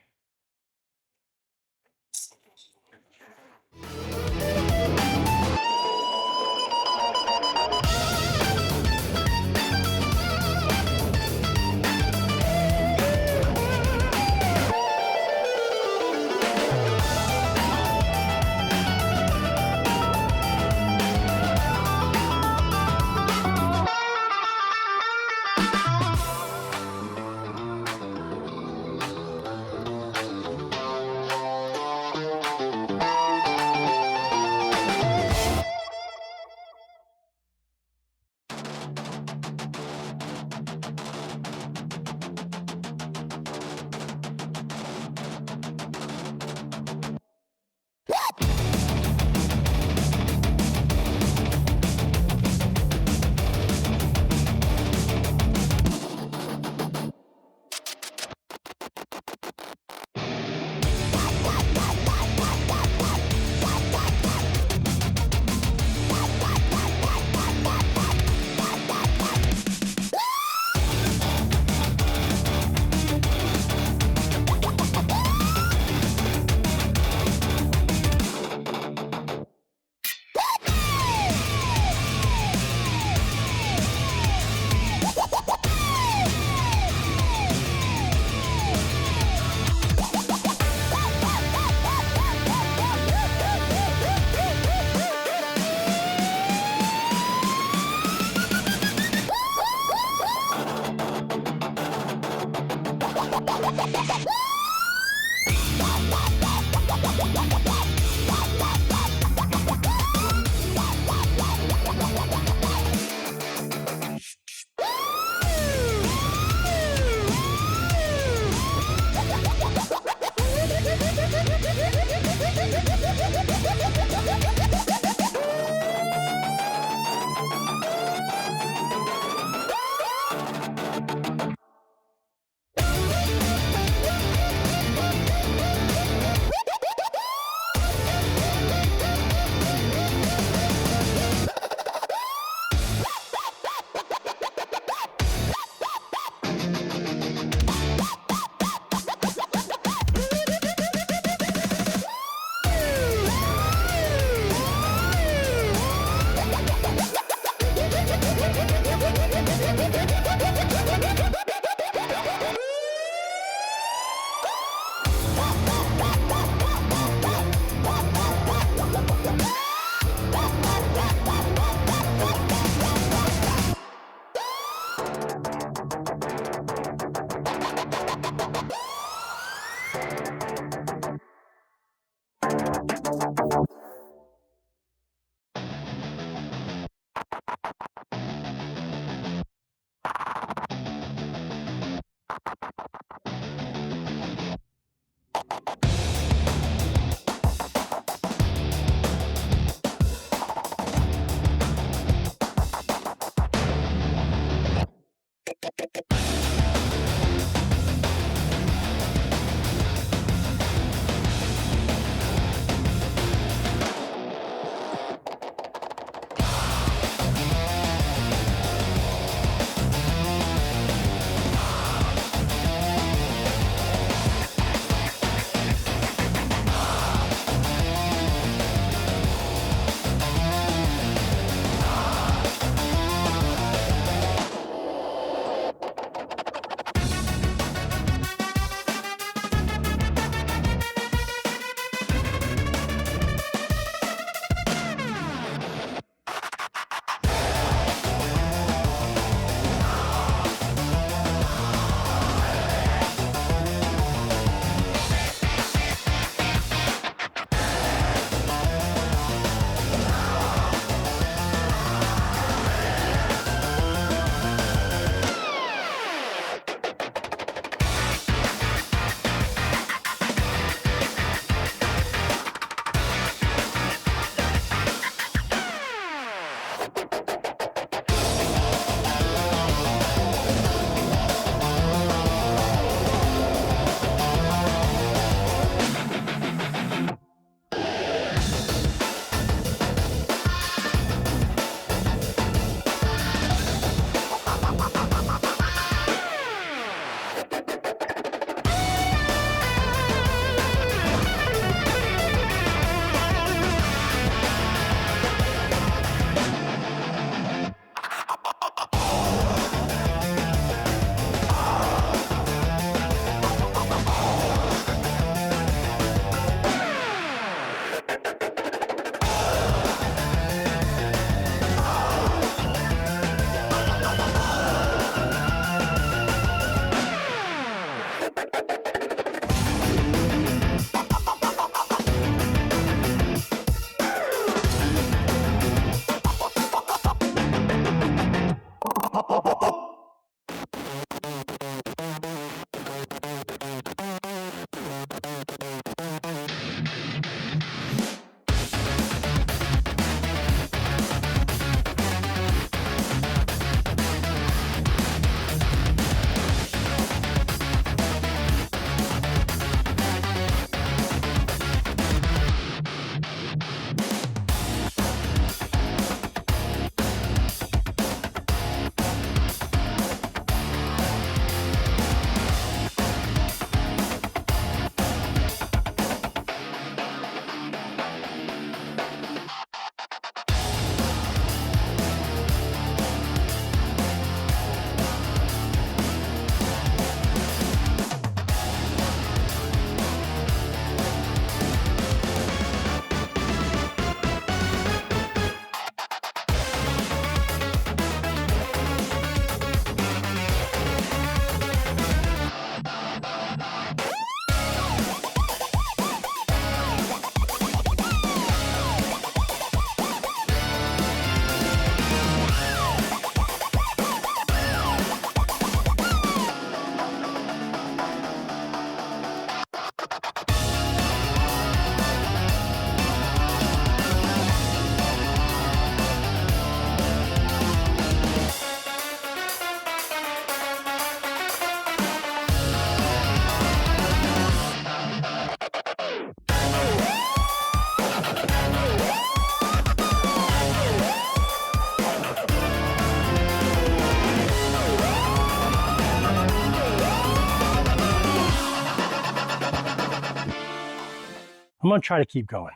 Speaker 1: I'm gonna try to keep going.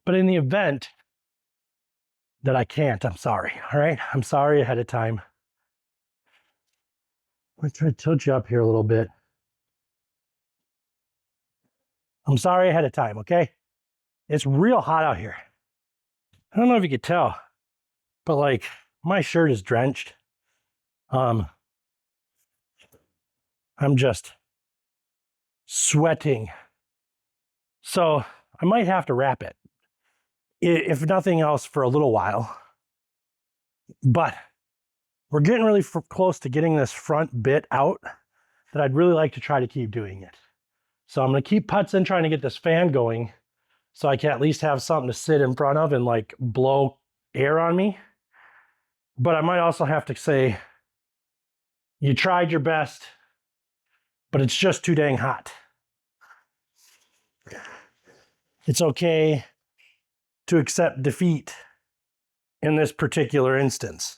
Speaker 1: But in the event that I can't, I'm sorry, all right? I'm sorry ahead of time. I'm gonna try to tilt you up here a little bit. I'm sorry ahead of time, okay? It's real hot out here. I don't know if you could tell, but like my shirt is drenched. I'm just sweating. So I might have to wrap it, if nothing else, for a little while. But we're getting really close to getting this front bit out that I'd really like to try to keep doing it. So I'm gonna keep putzing, trying to get this fan going so I can at least have something to sit in front of and like blow air on me. But I might also have to say, you tried your best, but it's just too dang hot. It's okay to accept defeat in this particular instance.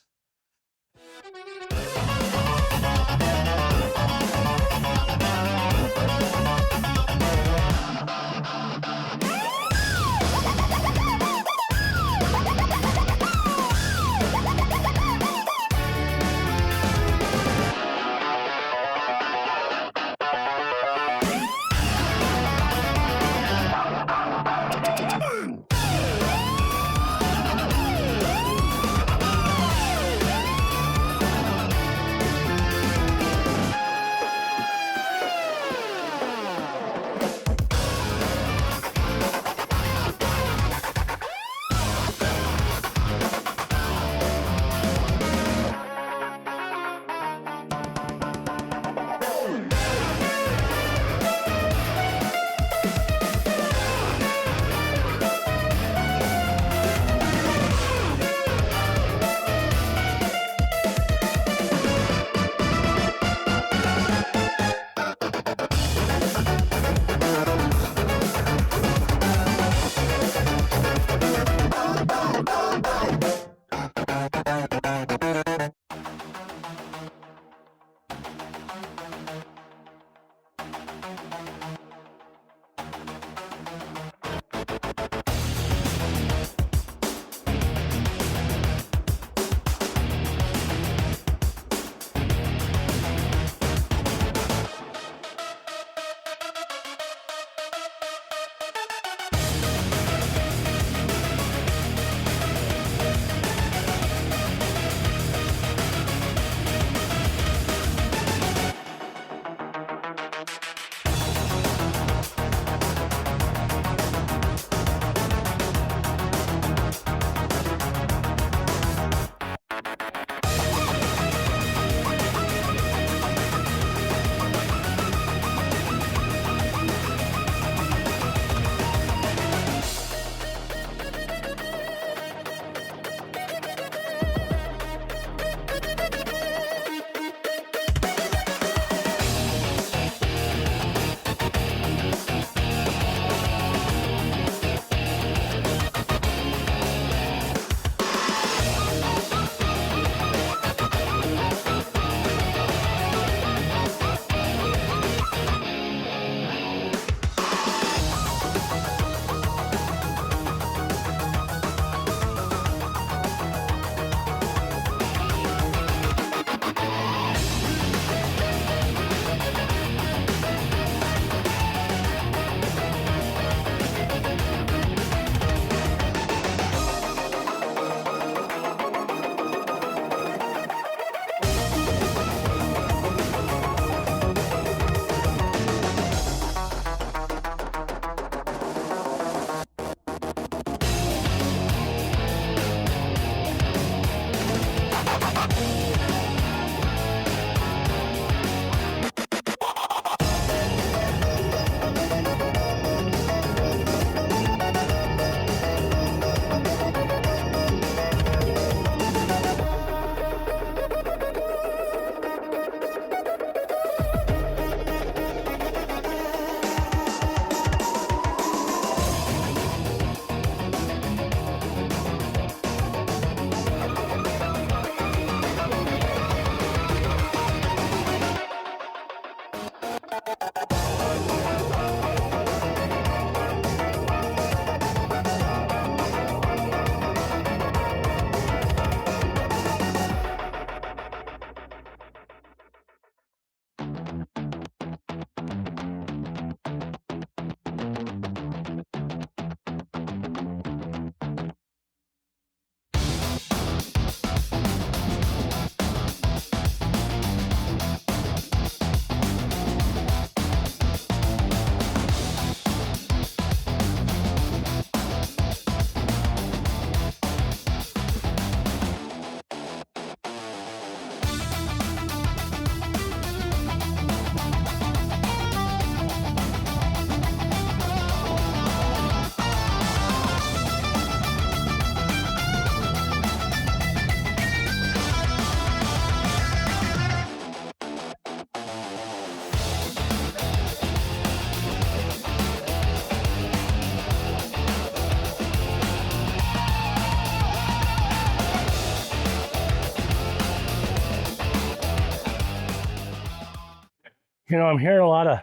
Speaker 1: You know, I'm hearing a lot of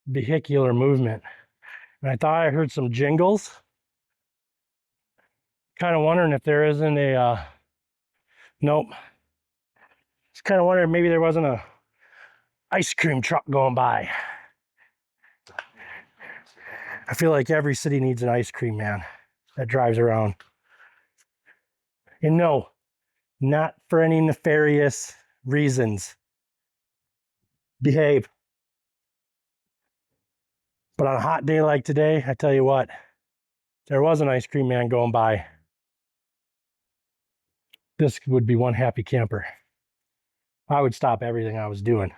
Speaker 1: vehicular movement, and I thought I heard some jingles. Kind of wondering if there isn't a, nope. Just kind of wondering maybe there wasn't a ice cream truck going by. I feel like every city needs an ice cream man that drives around. And no, not for any nefarious reasons. Behave. But on a hot day like today, I tell you what, there was an ice cream man going by. This would be one happy camper. I would stop everything I was doing.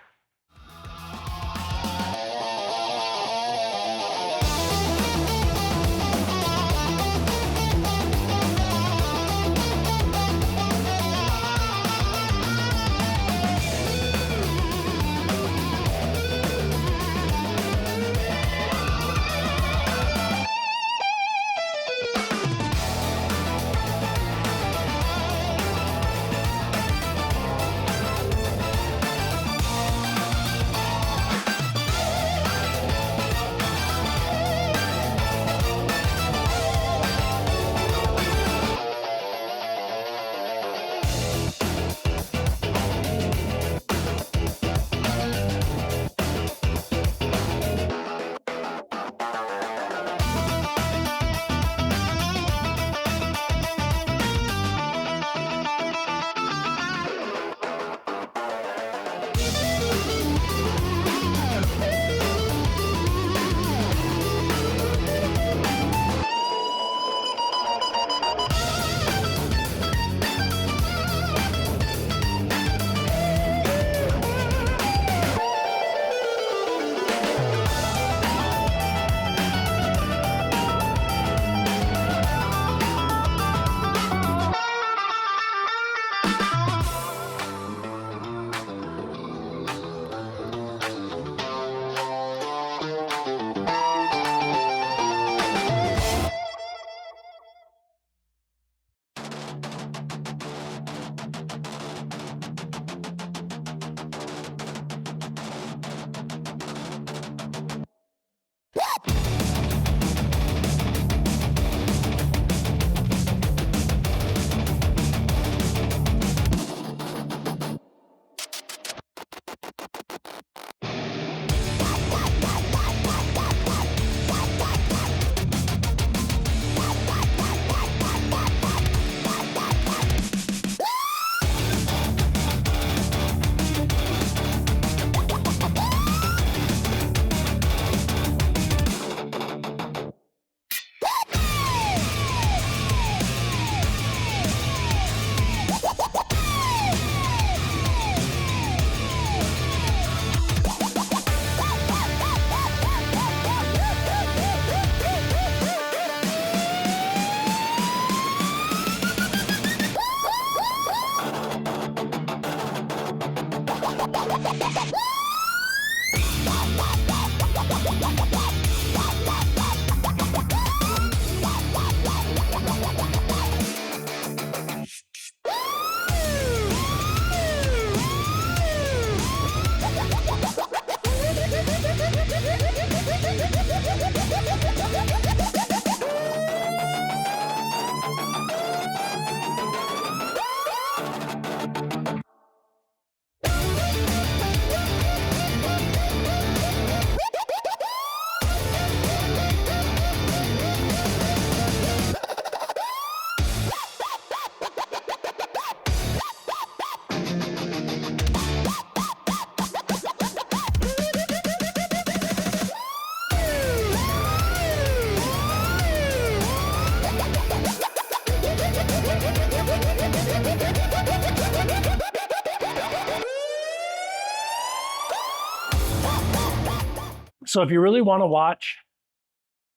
Speaker 1: So if you really want to watch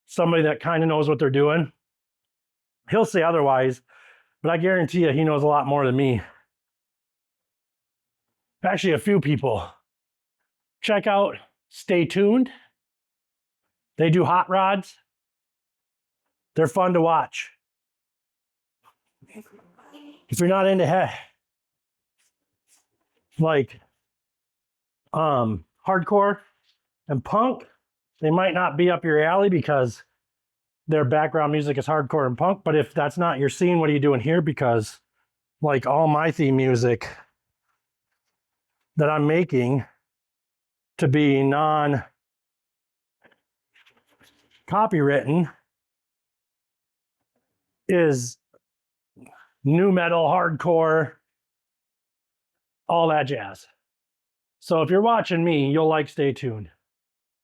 Speaker 1: somebody that kind of knows what they're doing, he'll say otherwise, but I guarantee you he knows a lot more than me. Actually, a few people. Check out Stay Tuned. They do hot rods. They're fun to watch. If you're not into hardcore and punk, they might not be up your alley because their background music is hardcore and punk. But if that's not your scene, what are you doing here? Because like all my theme music that I'm making to be non-copywritten is new metal, hardcore, all that jazz. So if you're watching me, you'll like Stay Tuned.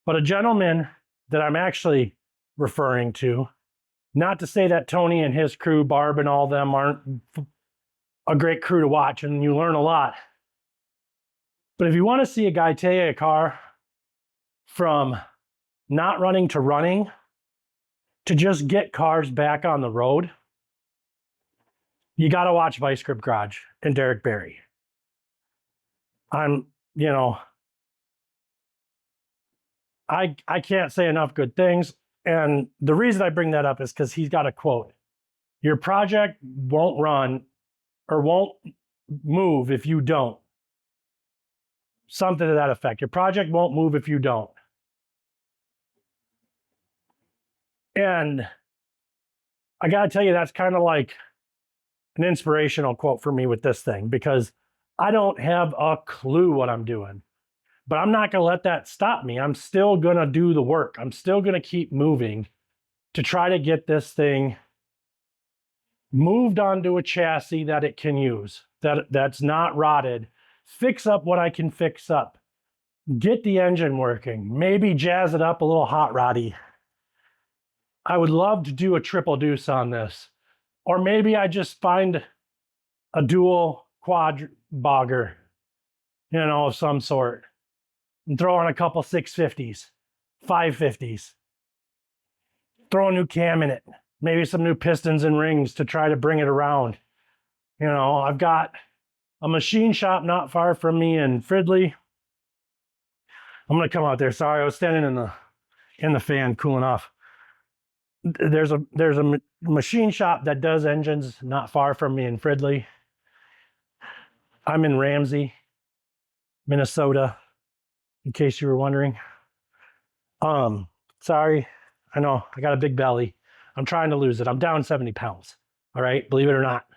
Speaker 1: But a gentleman that I'm actually referring to, not to say that Tony and his crew, Barb and all them, aren't a great crew to watch and you learn a lot. But if you want to see a guy take a car from not running to running to just get cars back on the road, you got to watch Vice Grip Garage and Derek Barry. I can't say enough good things. And the reason I bring that up is because he's got a quote. Your project won't run or won't move if you don't. Something to that effect. Your project won't move if you don't. And I got to tell you, that's kind of like an inspirational quote for me with this thing, because I don't have a clue what I'm doing, but I'm not going to let that stop me. I'm still going to do the work. I'm still going to keep moving to try to get this thing moved onto a chassis that it can use, that's not rotted, fix up what I can fix up, get the engine working, maybe jazz it up a little hot roddy. I would love to do a triple deuce on this. Or maybe I just find a dual quad bogger, of some sort, and throw on a couple 650s, 550s, throw a new cam in it, maybe some new pistons and rings to try to bring it around. I've got a machine shop not far from me in Fridley. I'm going to come out there. Sorry, I was standing in the fan cooling off. There's a machine shop that does engines not far from me in Fridley. I'm in Ramsey, Minnesota, in case you were wondering. Sorry, I know I got a big belly. I'm trying to lose it. I'm down 70 pounds. All right, believe it or not.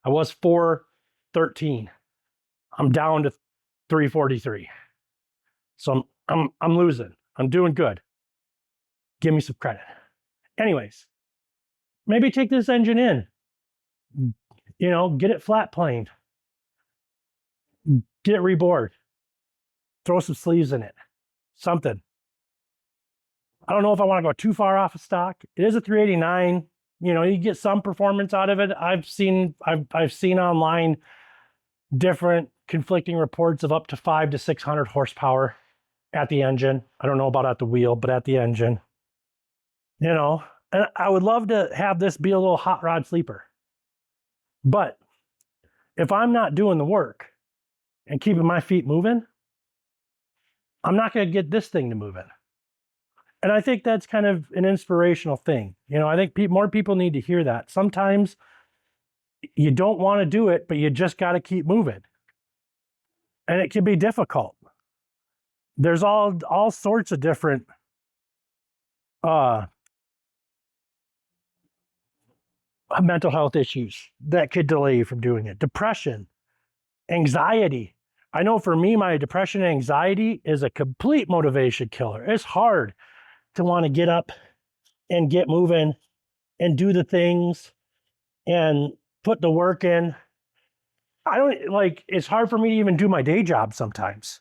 Speaker 1: I was 413. I'm down to 343. So I'm losing. I'm doing good. Give me some credit. Anyways, maybe take this engine in. Get it flat planed. Get it rebored. Throw some sleeves in it. Something. I don't know if I want to go too far off of stock. It is a 389. You get some performance out of it. I've seen online different conflicting reports of up to 500 to 600 horsepower at the engine. I don't know about at the wheel, but at the engine. And I would love to have this be a little hot rod sleeper. But if I'm not doing the work and keeping my feet moving, I'm not going to get this thing to move in. And I think that's kind of an inspirational thing. I think more people need to hear that. Sometimes you don't want to do it, but you just got to keep moving. And it can be difficult. There's all sorts of different mental health issues that could delay you from doing it. Depression, anxiety. I know for me, my depression and anxiety is a complete motivation killer. It's hard to want to get up and get moving and do the things and put the work in. It's hard for me to even do my day job sometimes.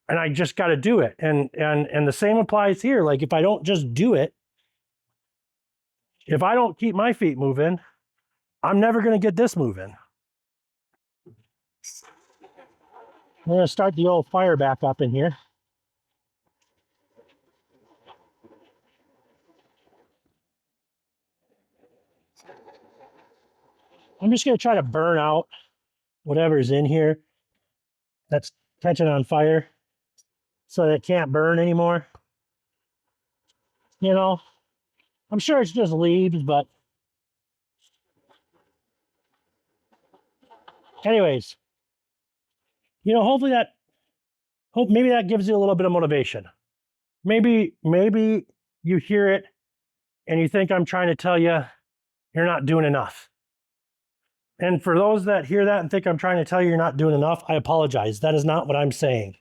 Speaker 1: And I just got to do it. And the same applies here. Like if I don't just do it, if I don't keep my feet moving, I'm never going to get this moving. I'm going to start the old fire back up in here. I'm just going to try to burn out whatever's in here that's catching on fire so that it can't burn anymore. I'm sure it's just leaves, but anyways, hopefully that Hope maybe that gives you a little bit of motivation. Maybe you hear it and you think I'm trying to tell you you're not doing enough. And for those that hear that and think I'm trying to tell you you're not doing enough, I apologize. That is not what I'm saying.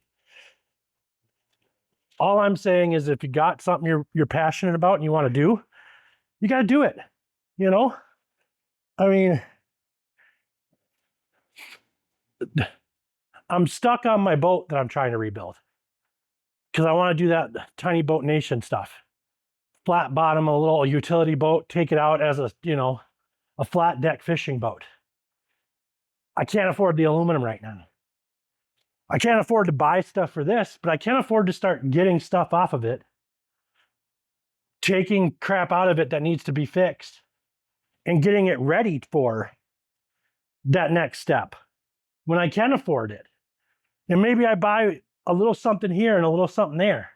Speaker 1: All I'm saying is if you got something you're passionate about and you want to do, you got to do it. You know? I mean, I'm stuck on my boat that I'm trying to rebuild because I want to do that tiny boat nation stuff. Flat bottom, a little utility boat, take it out as a, a flat deck fishing boat. I can't afford the aluminum right now. I can't afford to buy stuff for this, but I can afford to start getting stuff off of it, taking crap out of it that needs to be fixed, and getting it ready for that next step when I can afford it. And maybe I buy a little something here and a little something there.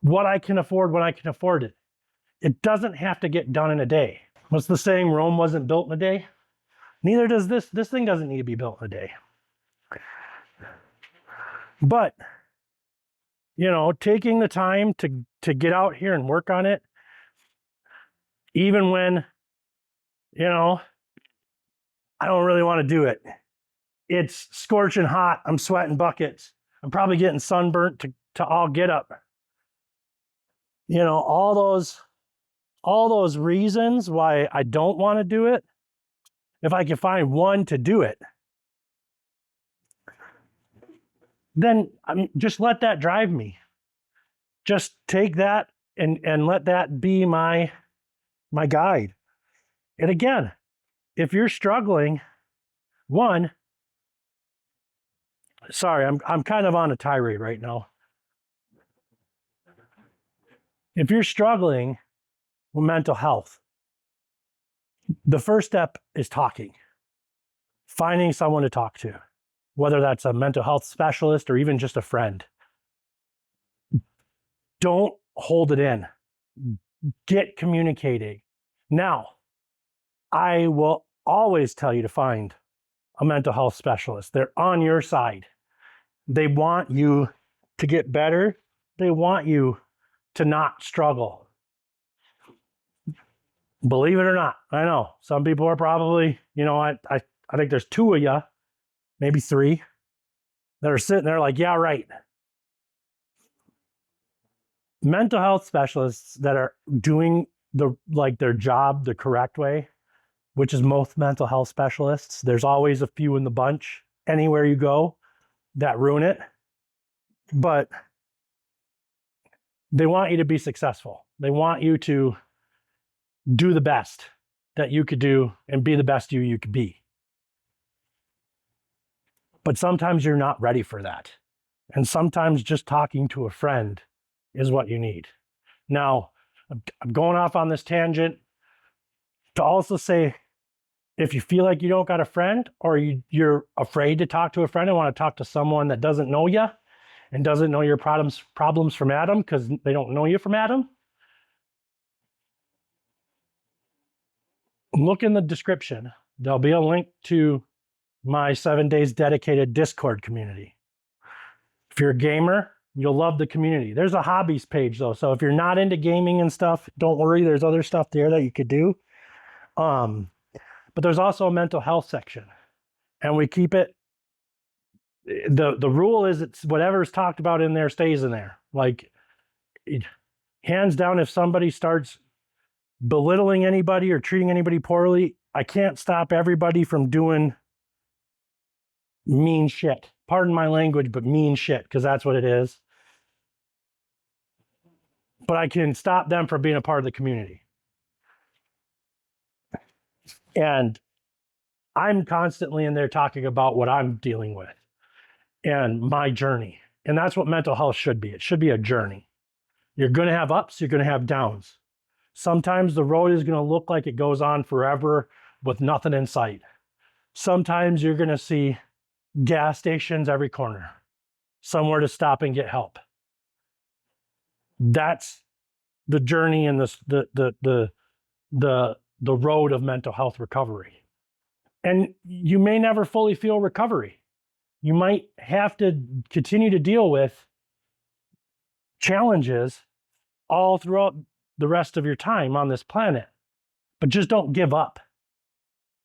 Speaker 1: What I can afford when I can afford it. It doesn't have to get done in a day. What's the saying? Rome wasn't built in a day. Neither does this. This thing doesn't need to be built in a day. But, taking the time to get out here and work on it, even when, I don't really want to do it. It's scorching hot. I'm sweating buckets. I'm probably getting sunburnt to all get up. All those reasons why I don't want to do it. If I can find one to do it, then just let that drive me. Just take that and let that be my guide. And again, if you're struggling, sorry, I'm kind of on a tirade right now. If you're struggling with mental health, the first step is talking, finding someone to talk to, whether that's a mental health specialist or even just a friend. Don't hold it in. Get communicating. Now, I will always tell you to find a mental health specialist. They're on your side. They want you to get better. They want you to not struggle. Believe it or not, I know some people are probably, I think there's 2 of you, maybe 3, that are sitting there like, yeah, right. Mental health specialists that are doing their job the correct way, which is most mental health specialists. There's always a few in the bunch anywhere you go that ruin it, but they want you to be successful. They want you to do the best that you could do and be the best you could be. But sometimes you're not ready for that. And sometimes just talking to a friend is what you need. Now, I'm going off on this tangent to also say, if you feel like you don't got a friend or you're afraid to talk to a friend and want to talk to someone that doesn't know you and doesn't know your problems from Adam because they don't know you from Adam, look in the description. There'll be a link to my 7 days dedicated Discord community. If you're a gamer, you'll love the community. There's a hobbies page though. So if you're not into gaming and stuff, don't worry. There's other stuff there that you could do. But there's also a mental health section, and we keep it. The rule is it's whatever's talked about in there stays in there. Hands down, if somebody starts belittling anybody or treating anybody poorly, I can't stop everybody from doing mean shit. Pardon my language, but mean shit, because that's what it is. But I can stop them from being a part of the community. And I'm constantly in there talking about what I'm dealing with and my journey. And that's what mental health should be. It should be a journey. You're going to have ups, you're going to have downs. Sometimes the road is going to look like it goes on forever with nothing in sight. Sometimes you're going to see gas stations every corner, somewhere to stop and get help. That's the journey and the road of mental health recovery. And you may never fully feel recovery. you might have to continue to deal with challenges all throughout the rest of your time on this planet. But just don't give up.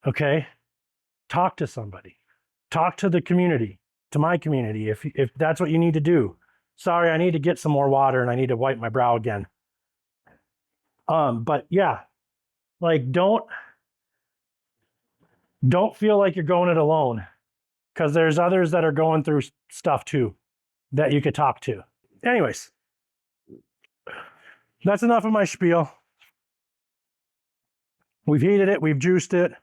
Speaker 1: Okay? Talk to somebody. Talk to the community, to my community, if that's what you need to do. Sorry, I need to get some more water and I need to wipe my brow again. But yeah, like don't feel like you're going it alone, because there's others that are going through stuff too that you could talk to. Anyways, that's enough of my spiel. We've heated it, we've juiced it,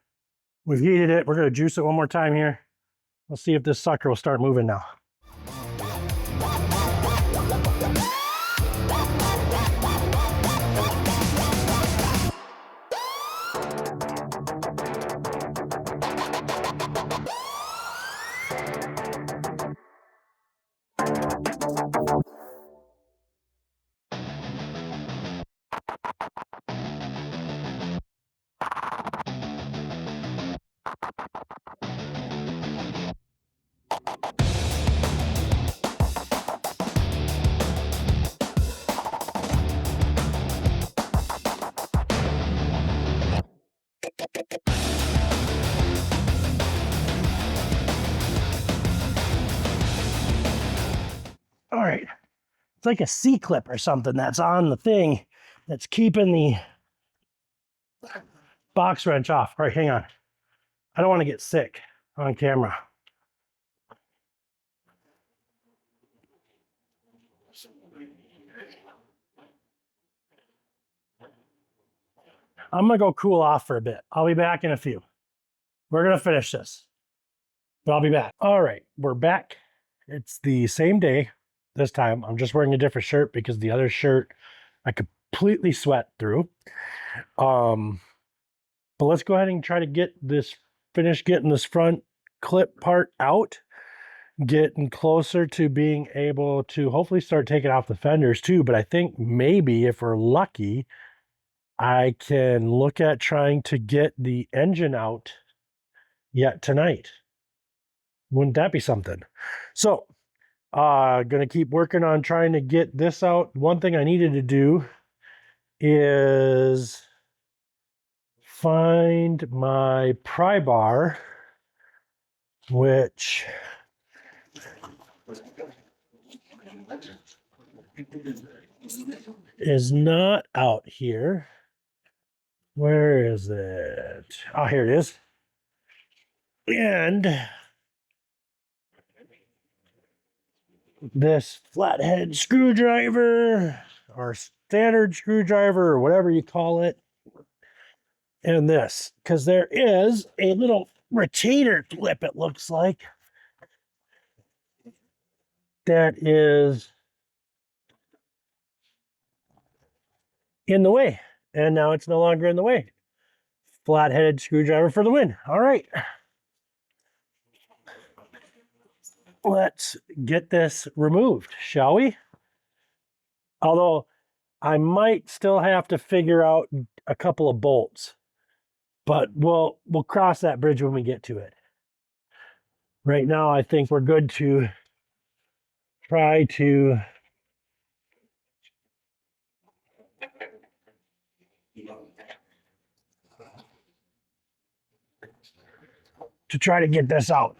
Speaker 1: we've heated it. We're going to juice it one more time here. Let's see if this sucker will start moving now. All right, it's like a C-clip or something that's on the thing that's keeping the box wrench off. All right, hang on. I don't want to get sick on camera. I'm going to go cool off for a bit. I'll be back in a few. We're going to finish this, but I'll be back. All right, we're back. It's the same day this time. I'm just wearing a different shirt because the other shirt I completely sweat through. But let's go ahead and try to finish getting this front clip part out, getting closer to being able to hopefully start taking off the fenders too. But I think maybe if we're lucky, I can look at trying to get the engine out yet tonight. Wouldn't that be something? So, gonna keep working on trying to get this out. One thing I needed to do is find my pry bar, which is not out here. Where is it? Oh, here it is. And this flathead screwdriver or standard screwdriver or whatever you call it. And this, because there is a little retainer clip, it looks like, that is in the way. And now it's no longer in the way. Flat-headed screwdriver for the win. All right. Let's get this removed, shall we? Although I might still have to figure out a couple of bolts, but we'll cross that bridge when we get to it. Right now, I think we're good to try to get this out.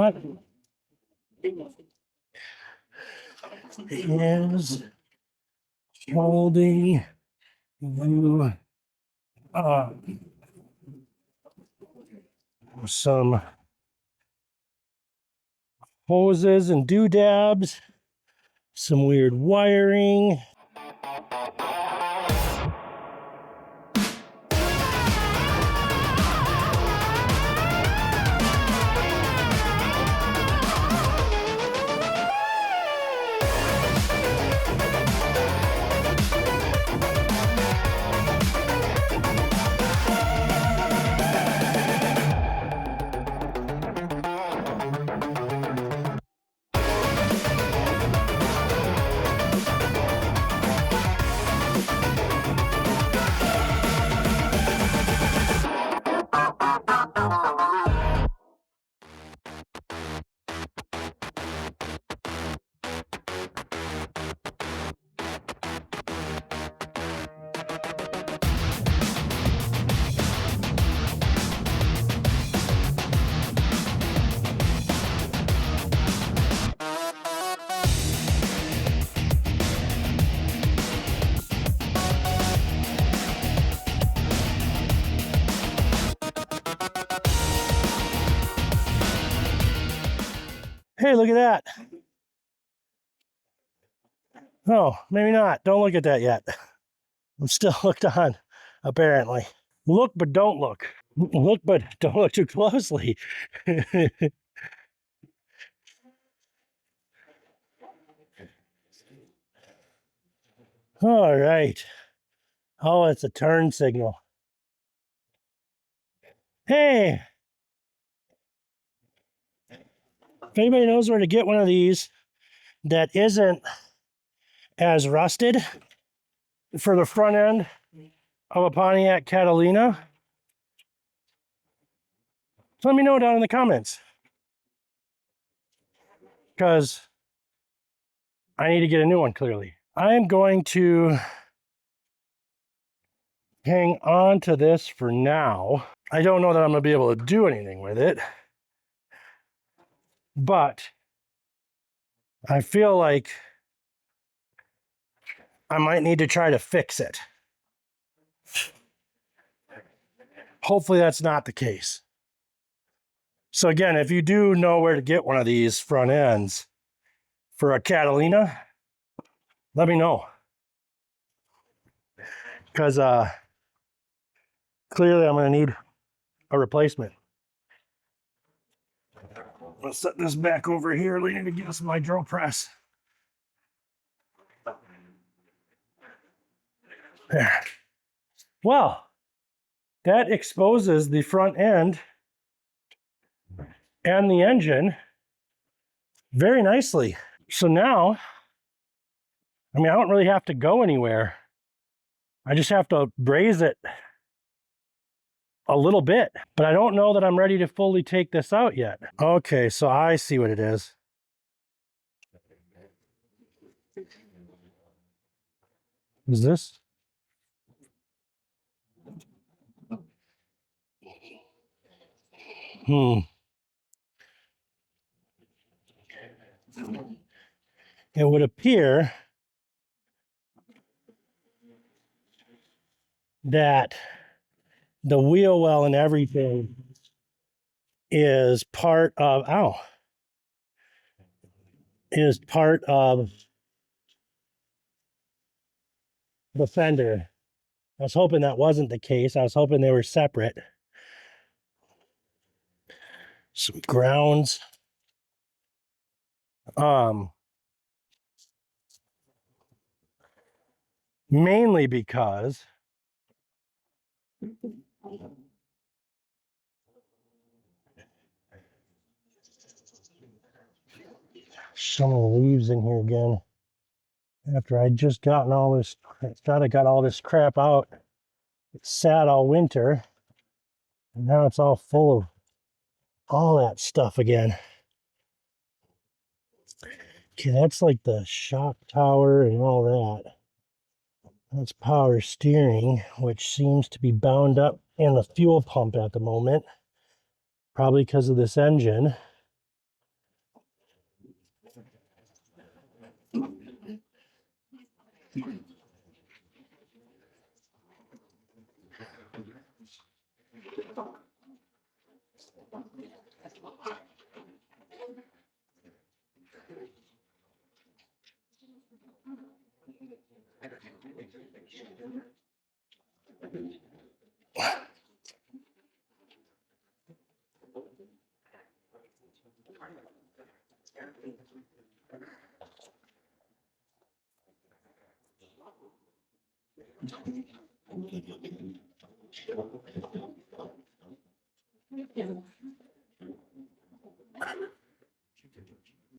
Speaker 1: what is holding you up? Some hoses and doodads, some weird wiring. Hey, look at that. Oh, maybe not. Don't look at that yet. I'm still hooked on, apparently. Look, but don't look. Look, but don't look too closely. All right. Oh, it's a turn signal. Hey, if anybody knows where to get one of these that isn't as rusted for the front end of a Pontiac Catalina, let me know down in the comments, because I need to get a new one, clearly. I am going to hang on to this for now. I don't know that I'm going to be able to do anything with it, but I feel like I might need to try to fix it. Hopefully that's not the case. So again, if you do know where to get one of these front ends for a Catalina, let me know. Because clearly I'm going to need a replacement. Let's set this back over here, leaning against my drill press. There. Well, that exposes the front end and the engine very nicely. So now, I mean, I don't really have to go anywhere. I just have to braze it a little bit, but I don't know that I'm ready to fully take this out yet. Okay, so I see what it is. Is this? It would appear that the wheel well and everything is part of, is part of the fender. I was hoping that wasn't the case. I was hoping they were separate. Some grounds. Mainly because some of the leaves in here again. After I just gotten all this, thought I got all this crap out. It sat all winter, and now it's all full of all that stuff again. Okay, that's like the shock tower and all that. That's power steering, which seems to be bound up in the fuel pump at the moment, probably because of this engine.